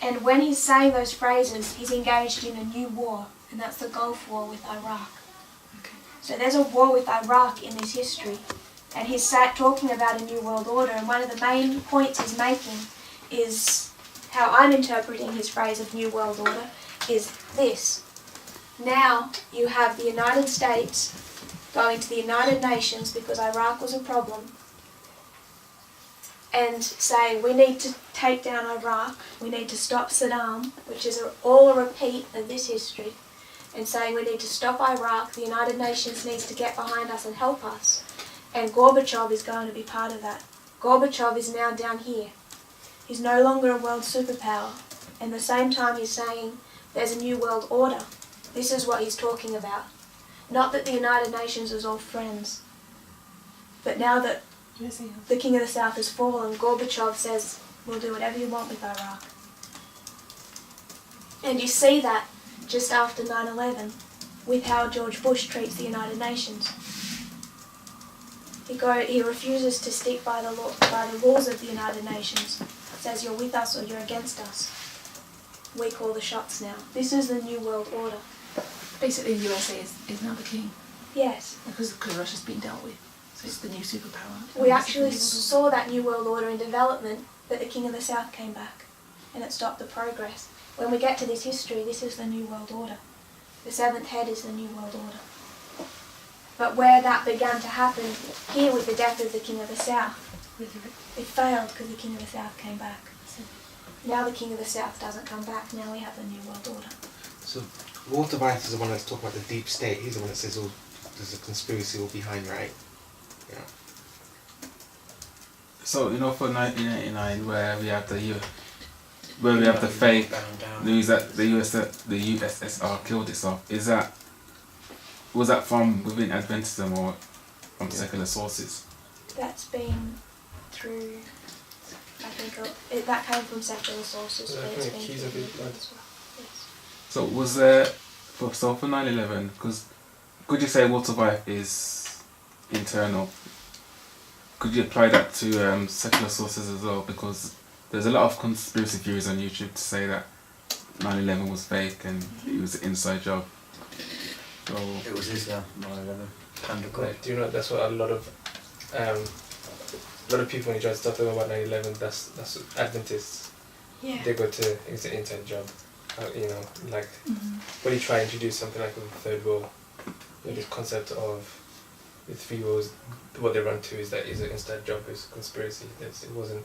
Speaker 1: And when he's saying those phrases, he's engaged in a new war, and that's the Gulf War with Iraq.
Speaker 4: Okay.
Speaker 1: So there's a war with Iraq in this history, and he's talking about a new world order, and one of the main points he's making is how I'm interpreting his phrase of new world order is this. Now you have the United States going to the United Nations because Iraq was a problem and saying we need to take down Iraq, we need to stop Saddam, which is all a repeat of this history, and saying we need to stop Iraq, the United Nations needs to get behind us and help us. And Gorbachev is going to be part of that. Gorbachev is now down here. He's no longer a world superpower. And at the same time he's saying there's a new world order. This is what he's talking about. Not that the United Nations is all friends, but now that the King of the South has fallen, Gorbachev says, we'll do whatever you want with Iraq. And you see that just after 9/11 with how George Bush treats the United Nations. He refuses to stick by the rules of the United Nations. Says you're with us or you're against us. We call the shots now. This is the new world order.
Speaker 4: Basically, the USA is now the king.
Speaker 1: Yes.
Speaker 4: Because Russia's been dealt with. So it's the new superpower.
Speaker 1: We actually saw that new world order in development, but the King of the South came back and it stopped the progress. When we get to this history, this is the new world order. The seventh head is the new world order. But where that began to happen, here with the death of the King of the South, it failed because the King of the South came back. Now the King of the South doesn't come back, now we have the new world order.
Speaker 8: So Walter White is the one that's talking about the deep state. He's the one that says, oh, there's a conspiracy all behind, right? Yeah.
Speaker 6: So, for 1989, where we have the fake news that the USSR killed itself, was that from within Adventism or from secular sources?
Speaker 1: That's been through, I think, that came from secular sources. But it's been through as well. Yes.
Speaker 6: So was there, for 9/11, because could you say Walter White is internal? Could you apply that to secular sources as well? Because there's a lot of conspiracy theories on YouTube to say that 9/11 was fake and it was an inside job. So
Speaker 3: It was his 9/11. Panda God.
Speaker 2: Do you know that's what a lot of people when you try to start talking about 9/11, that's Adventists.
Speaker 1: Yeah.
Speaker 2: They go to it's an inside job. Like when you try to introduce something like the third world, this concept of the three worlds, what they run to is that it's an inside job, it's conspiracy. It wasn't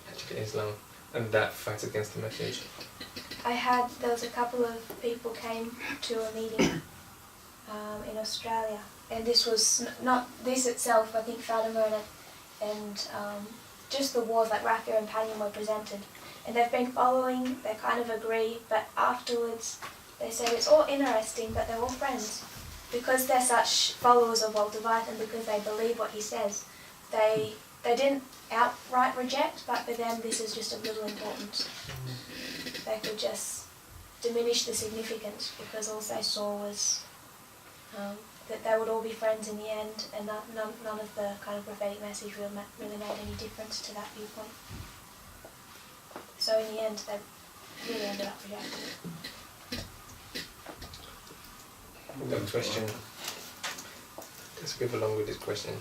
Speaker 2: actually Islam, and that fights against the message.
Speaker 1: There was a couple of people came to a meeting in Australia, and this was not this itself. I think Fatima and just the wars like Rafa and Panion were presented, and they've been following. They kind of agree, but afterwards they said it's all interesting, but they're all friends because they're such followers of Walter White and because they believe what he says. They didn't outright reject, but for them this is just of little importance. They could just diminish the significance because all they saw was that they would all be friends in the end, and none of the kind of prophetic message really made any difference to that viewpoint. So in the end, they really ended up rejecting it.
Speaker 2: That question. Let's go along with this question.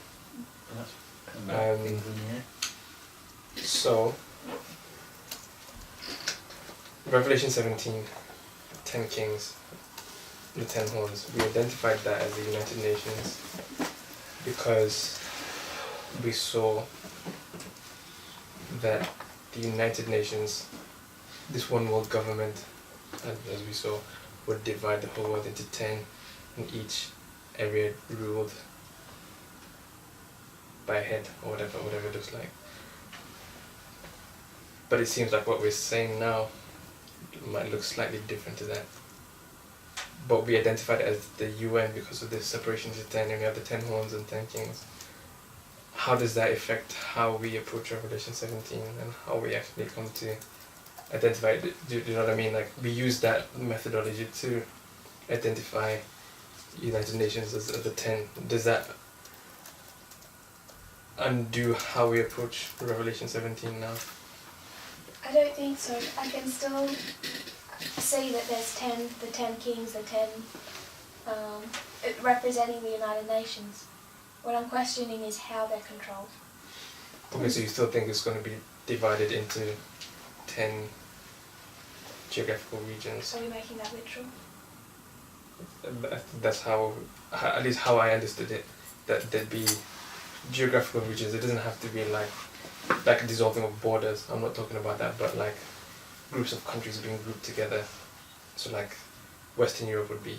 Speaker 2: So, Revelation 17, 10 kings, the 10 horns, we identified that as the United Nations because we saw that the United Nations, this one world government, as we saw, would divide the whole world into 10, and each area ruled by a head or whatever it looks like. But it seems like what we're saying now might look slightly different to that. But we identified it as the UN because of this separation into 10, and we have the 10 horns and 10 kings. How does that affect how we approach Revelation 17 and how we actually come to identify. Do you know what I mean? Like we use that methodology to identify United Nations as the 10. Does that undo how we approach Revelation 17 now?
Speaker 1: I don't think so. I can still see that there's the 10 kings, the 10 representing the United Nations. What I'm questioning is how they're controlled.
Speaker 2: Okay, so you still think it's going to be divided into 10 geographical regions?
Speaker 1: Are we making that literal?
Speaker 2: That's how, at least how I understood it, that there'd be geographical regions. It doesn't have to be like a dissolving of borders. I'm not talking about that, but like groups of countries being grouped together. So like Western Europe would be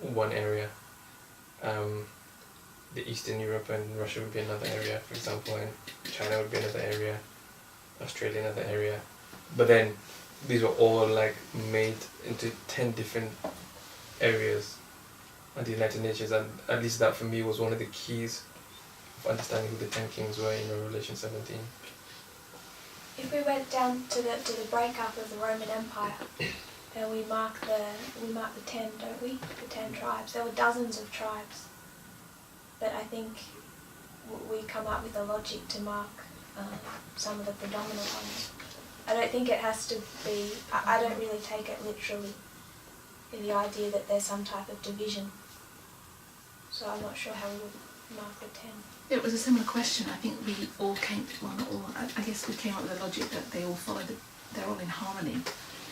Speaker 2: one area, the Eastern Europe and Russia would be another area, for example, and China would be another area, Australia another area. But then these were all like made into 10 different areas at the United Nations, and at least that for me was one of the keys of understanding who the 10 kings were in Revelation 17.
Speaker 1: If we went down to the breakup of the Roman Empire, and we mark the 10, don't we? The 10 tribes. There were dozens of tribes, but I think we come up with a logic to mark some of the predominant ones. I don't think it has to be. I don't really take it literally in the idea that there's some type of division. So I'm not sure how we would mark the 10.
Speaker 4: It was a similar question. I think we all came, well not all, I guess we came up with a logic that they all followed, they're all in harmony.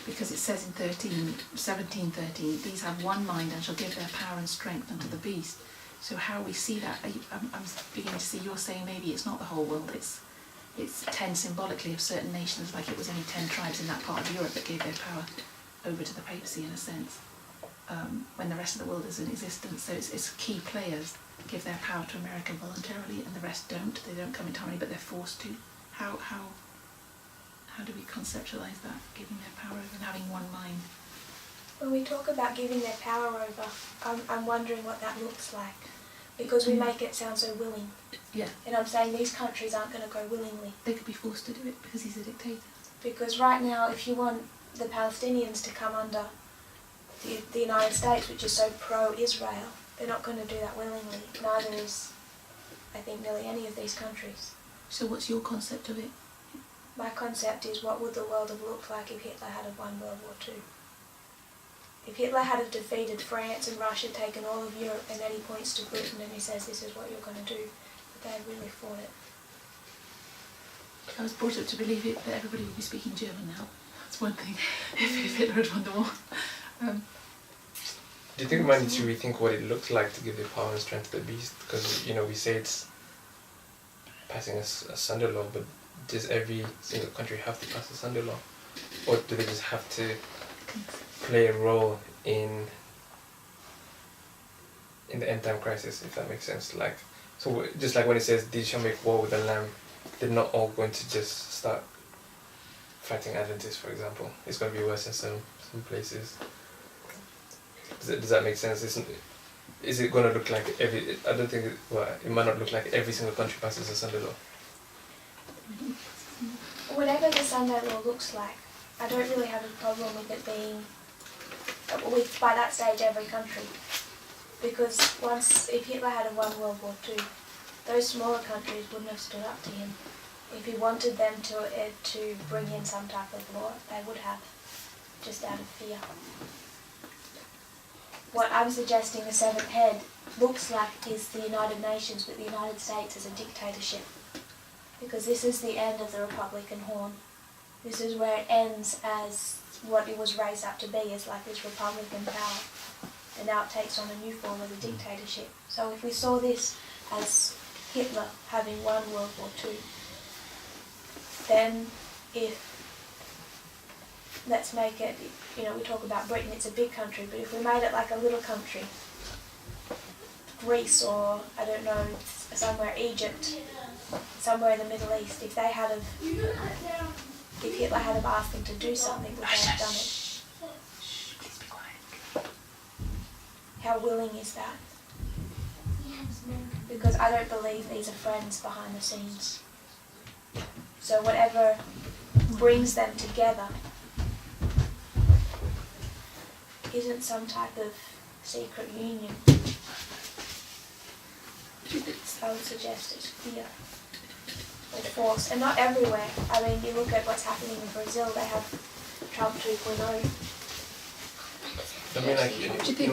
Speaker 4: Because it says in 17:13, these have one mind and shall give their power and strength unto the beast. So how we see that, I'm beginning to see you're saying maybe it's not the whole world, it's 10 symbolically of certain nations, like it was only 10 tribes in that part of Europe that gave their power over to the papacy in a sense, when the rest of the world is in existence. So it's key players give their power to America voluntarily and the rest don't. They don't come into harmony, but they're forced to. How do we conceptualise that, giving their power over and having one mind?
Speaker 1: When we talk about giving their power over, I'm wondering what that looks like, because we make it sound so willing.
Speaker 4: Yeah.
Speaker 1: And I'm saying these countries aren't going to go willingly.
Speaker 4: They could be forced to do it because he's a dictator.
Speaker 1: Because right now, if you want the Palestinians to come under the United States, which is so pro-Israel, they're not going to do that willingly. Neither is, I think, nearly any of these countries.
Speaker 4: So what's your concept of it?
Speaker 1: My concept is, what would the world have looked like if Hitler had have won World War II? If Hitler had have defeated France and Russia, taken all of Europe, and then he points to Britain and he says, this is what you're going to do, but they had really fought it.
Speaker 4: I was brought up to believe it, that everybody would be speaking German now. That's one thing, if Hitler had won the war.
Speaker 2: Do you think we might need to rethink what it looks like to give the power and strength to the beast? Because, we say it's passing a Sunday law, but does every single country have to pass a Sunday law? Or do they just have to play a role in the end time crisis, if that makes sense? Like, so just like when it says, these shall make war with the Lamb, they're not all going to just start fighting Adventists, for example. It's going to be worse in some places. Does that make sense? Is it going to look like I don't think, it might not look like every single country passes a Sunday law.
Speaker 1: Whatever the Sunday law looks like, I don't really have a problem with it being, by that stage, every country. Because if Hitler had won World War II, those smaller countries wouldn't have stood up to him. If he wanted them to bring in some type of law, they would have, just out of fear. What I'm suggesting the seventh head looks like is the United Nations, but the United States as a dictatorship. Because this is the end of the Republican horn. This is where it ends as what it was raised up to be, as like this Republican power. And now it takes on a new form of a dictatorship. So if we saw this as Hitler having won World War II, then let's make it, we talk about Britain, it's a big country, but if we made it like a little country, Greece or, I don't know, somewhere, Egypt, somewhere in the Middle East, if Hitler had have asked them to do something, would they have done it?
Speaker 4: Please be quiet.
Speaker 1: How willing is that? Because I don't believe these are friends behind the scenes. So whatever brings them together isn't some type of secret union. I would suggest it's fear with force, and not everywhere. I mean, you look at what's happening in Brazil, they have Trump 2.0.
Speaker 2: I mean, like,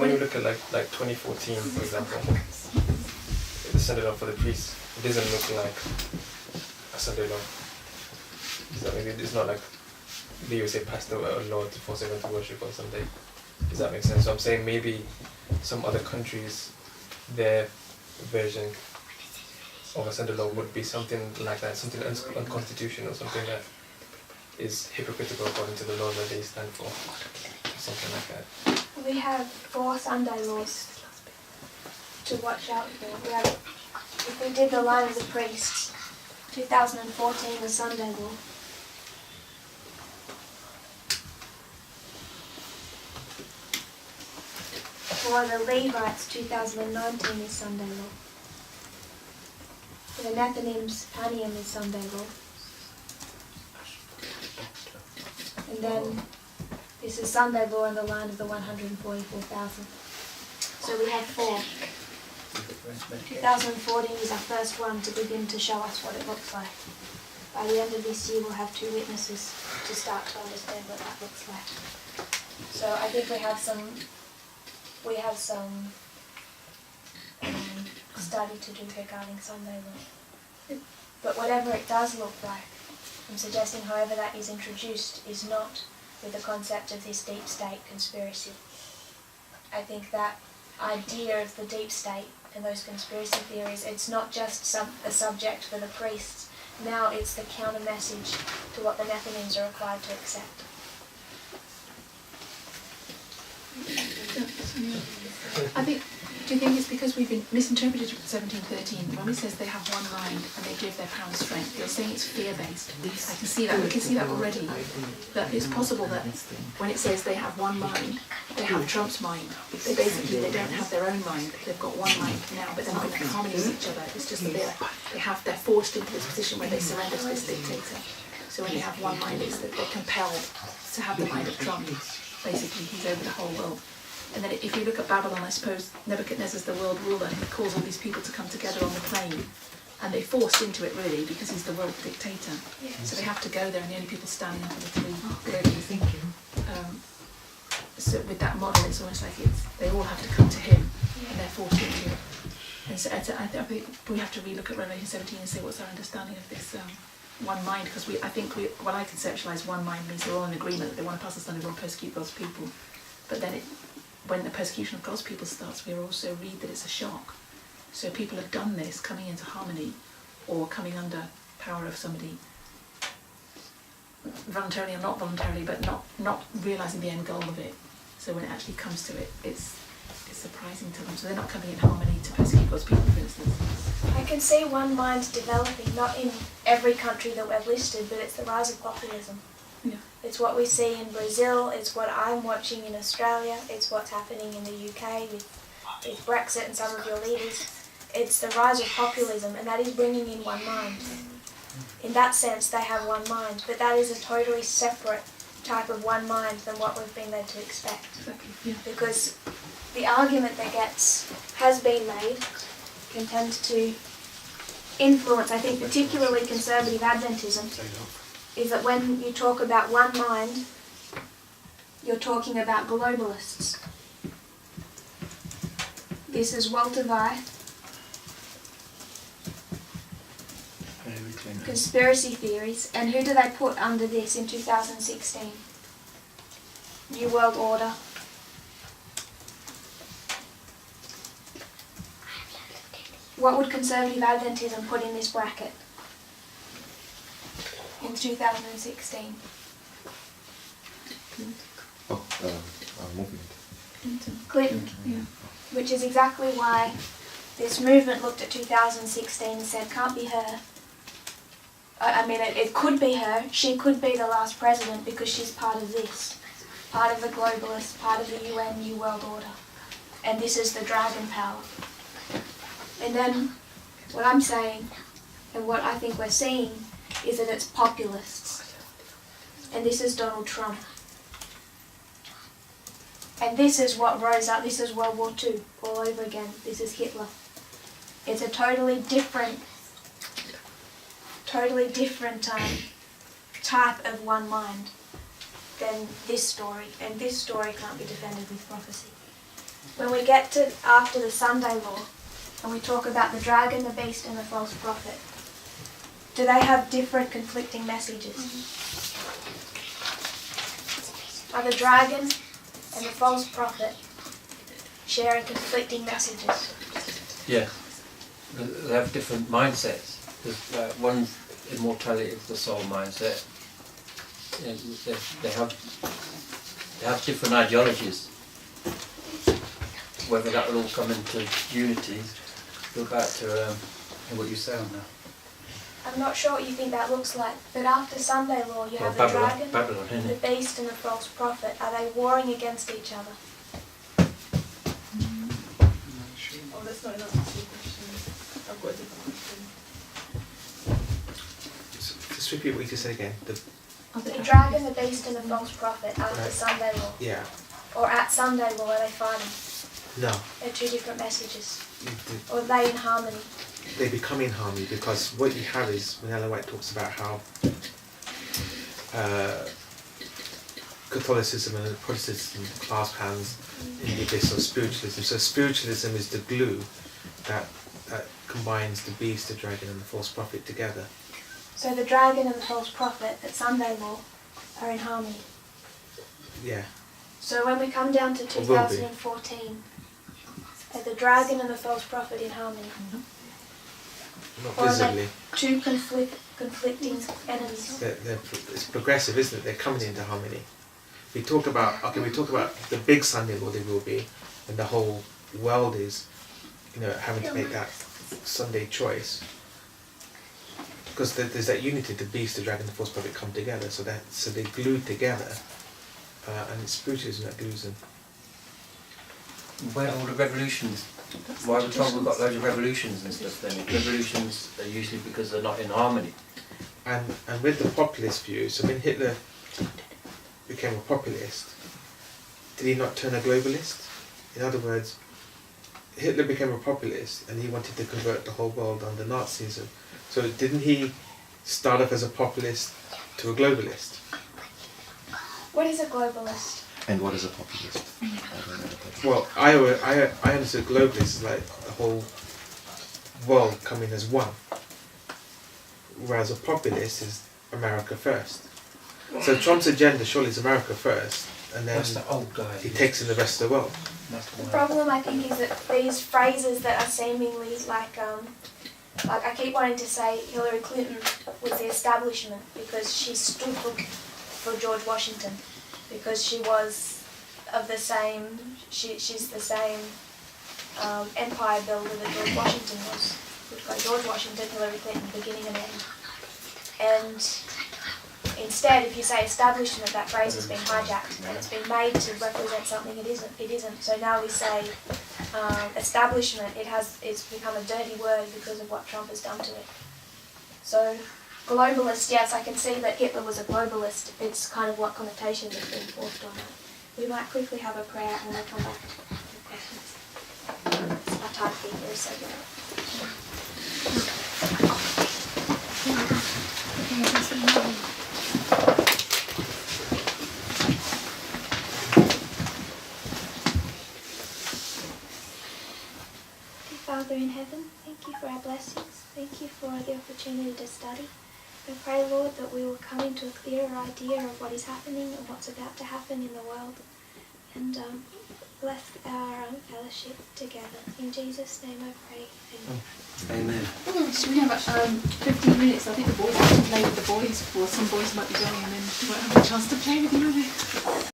Speaker 2: when you look at like 2014, for example, the Sunday law for the priests, it doesn't look like a Sunday law. It's not like the USA passed a law to force everyone to worship on Sunday. Does that make sense? So I'm saying maybe some other countries, their version of a Sunday law would be something like that, something unconstitutional, something that is hypocritical according to the law that they stand for, something like that.
Speaker 1: We have 4 Sunday laws to watch out for. We have, if we did the line of the priests, 2014, the Sunday law. For the Levites, 2019 is Sunday law. For the Nethinims, Panium is Sunday law. And then this is Sunday law in the line of the 144,000. So we have 4. 2014 is our first one to begin to show us what it looks like. By the end of this year, we'll have 2 witnesses to start to understand what that looks like. So I think we have some study to do regarding Sunday law. But whatever it does look like, I'm suggesting, however that is introduced, is not with the concept of this deep state conspiracy. I think that idea of the deep state and those conspiracy theories, it's not just a subject for the priests. Now it's the counter message to what the Nethinims are required to accept.
Speaker 4: I think, do you think it's because we've been misinterpreted 1713 when it says they have one mind and they give their power strength? They're saying it's fear-based. I can see that. We can see that already. That it's possible that when it says they have one mind, they have Trump's mind. They don't have their own mind. They've got one mind now, but they're not in harmony with each other. It's just that they're forced into this position where they surrender to this dictator. So when you have one mind, it's that they're compelled to have the mind of Trump. Basically, he's over the whole world. And then if you look at Babylon, I suppose Nebuchadnezzar's the world ruler, and he calls all these people to come together on the plain. And they're forced into it, really, because he's the world dictator. Yes. So they have to go there, and the only people standing up are the 3 ladies. So with that model, it's almost like they all have to come to him, and they're forced into it. And so I think we have to relook at Revelation 17 and say what's our understanding of this one mind, because I conceptualise one mind means they're all in agreement that they want to pass the Sunday law and persecute God's people. But then when the persecution of God's people starts, we also read that it's a shock. So people have done this, coming into harmony, or coming under power of somebody, voluntarily or not voluntarily, but not realising the end goal of it. So when it actually comes to it, it's surprising to them. So they're not coming in harmony to persecute God's people, for instance.
Speaker 1: I can see one mind developing, not in every country that we've listed, but it's the rise of populism.
Speaker 4: Yeah.
Speaker 1: It's what we see in Brazil, it's what I'm watching in Australia, it's what's happening in the UK with Brexit and some of your leaders. It's the rise of populism, and that is bringing in one mind. In that sense, they have one mind, but that is a totally separate type of one mind than what we've been led to expect.
Speaker 4: Exactly. Yeah.
Speaker 1: Because the argument that has been made can tend to influence, I think, particularly conservative Adventism, is that when you talk about one mind, you're talking about globalists. This is Walter Weiss. Conspiracy theories. And who do they put under this in 2016? New World Order. What would conservative Adventism put in this bracket in 2016?
Speaker 7: Movement.
Speaker 1: Clinton. Yeah. Which is exactly why this movement looked at 2016 and said, can't be her. I mean, it could be her. She could be the last president because she's part of this. Part of the globalists, part of the UN New World Order. And this is the dragon power. And then what I'm saying, and what I think we're seeing, is that it's populists. And this is Donald Trump. And this is what rose up. This is World War II all over again. This is Hitler. It's a totally different type of one mind than this story. And this story can't be defended with prophecy. When we get to after the Sunday law, and we talk about the dragon, the beast, and the false prophet, do they have different conflicting messages? Are the dragon and the false prophet sharing conflicting messages?
Speaker 3: Yeah, they have different mindsets. There's one immortality of the soul mindset. They have different ideologies. Whether that will all come into unity, go back to what you say on that.
Speaker 1: I'm not sure what you think that looks like, but after Sunday law you have the dragon, the beast and the false prophet. Are they warring against each other?
Speaker 5: Oh, that's not enough to see questions. I've got a different question.
Speaker 8: Just repeat what you just said again.
Speaker 1: The dragon, the beast and the false prophet after Sunday law.
Speaker 8: Yeah.
Speaker 1: Or at Sunday law, are they fighting?
Speaker 8: No.
Speaker 1: They're two different messages. Or are they in harmony?
Speaker 8: They become in harmony because what you have is when Ellen White talks about how Catholicism and Protestantism clasp hands in the abyss of spiritualism. So spiritualism is the glue that combines the beast, the dragon and the false prophet together.
Speaker 1: So the dragon and the false prophet at Sunday law are in harmony.
Speaker 8: Yeah.
Speaker 1: So when we come down to 2014, are the dragon and the false prophet in harmony?
Speaker 8: Not
Speaker 1: Or
Speaker 8: visibly.
Speaker 1: are they two conflicting enemies?
Speaker 8: It's progressive, isn't it? They're coming into harmony. We talk about the big Sunday law there will be, and the whole world is, having to make that Sunday choice. Because there's that unity, the beast, the dragon, the false prophet come together, so they glue together, and it's spiritualism that glues them.
Speaker 3: Where all the revolutions? Why we're told we've got loads of revolutions and stuff then? Revolutions are usually because they're not in harmony.
Speaker 8: And with the populist view, so when Hitler became a populist, did he not turn a globalist? In other words, Hitler became a populist and he wanted to convert the whole world under Nazism. So didn't he start off as a populist to a globalist?
Speaker 1: What is a globalist?
Speaker 7: And what is a populist?
Speaker 8: Well, I understood globalist as like the whole world coming as one, whereas a populist is America first. So Trump's agenda surely is America first, and then
Speaker 3: That's the old guy.
Speaker 8: he takes in the rest of the world.
Speaker 1: The problem I think is that these phrases that are seemingly like I keep wanting to say Hillary Clinton was the establishment because she stood for George Washington, because she was of the same, she's the same empire builder that George Washington was. We've got George Washington, Hillary Clinton, beginning and end. And instead, if you say establishment, that phrase has been hijacked and it's been made to represent something it isn't. So now we say establishment, it's become a dirty word because of what Trump has done to it. So globalist, yes, I can see that Hitler was a globalist. It's kind of what connotation has been forced on it. We might quickly have a prayer and then come back to questions. Our timekeeper is so Father in heaven, thank you for our blessings. Thank you for the opportunity to study. I pray, Lord, that we will come into a clearer idea of what is happening and what's about to happen in the world. And bless our fellowship together. In Jesus' name I pray. Amen.
Speaker 3: Amen.
Speaker 4: So we have 15 minutes. I think the boys have to play with the boys, or some boys might be going and then we won't have a chance to play with you.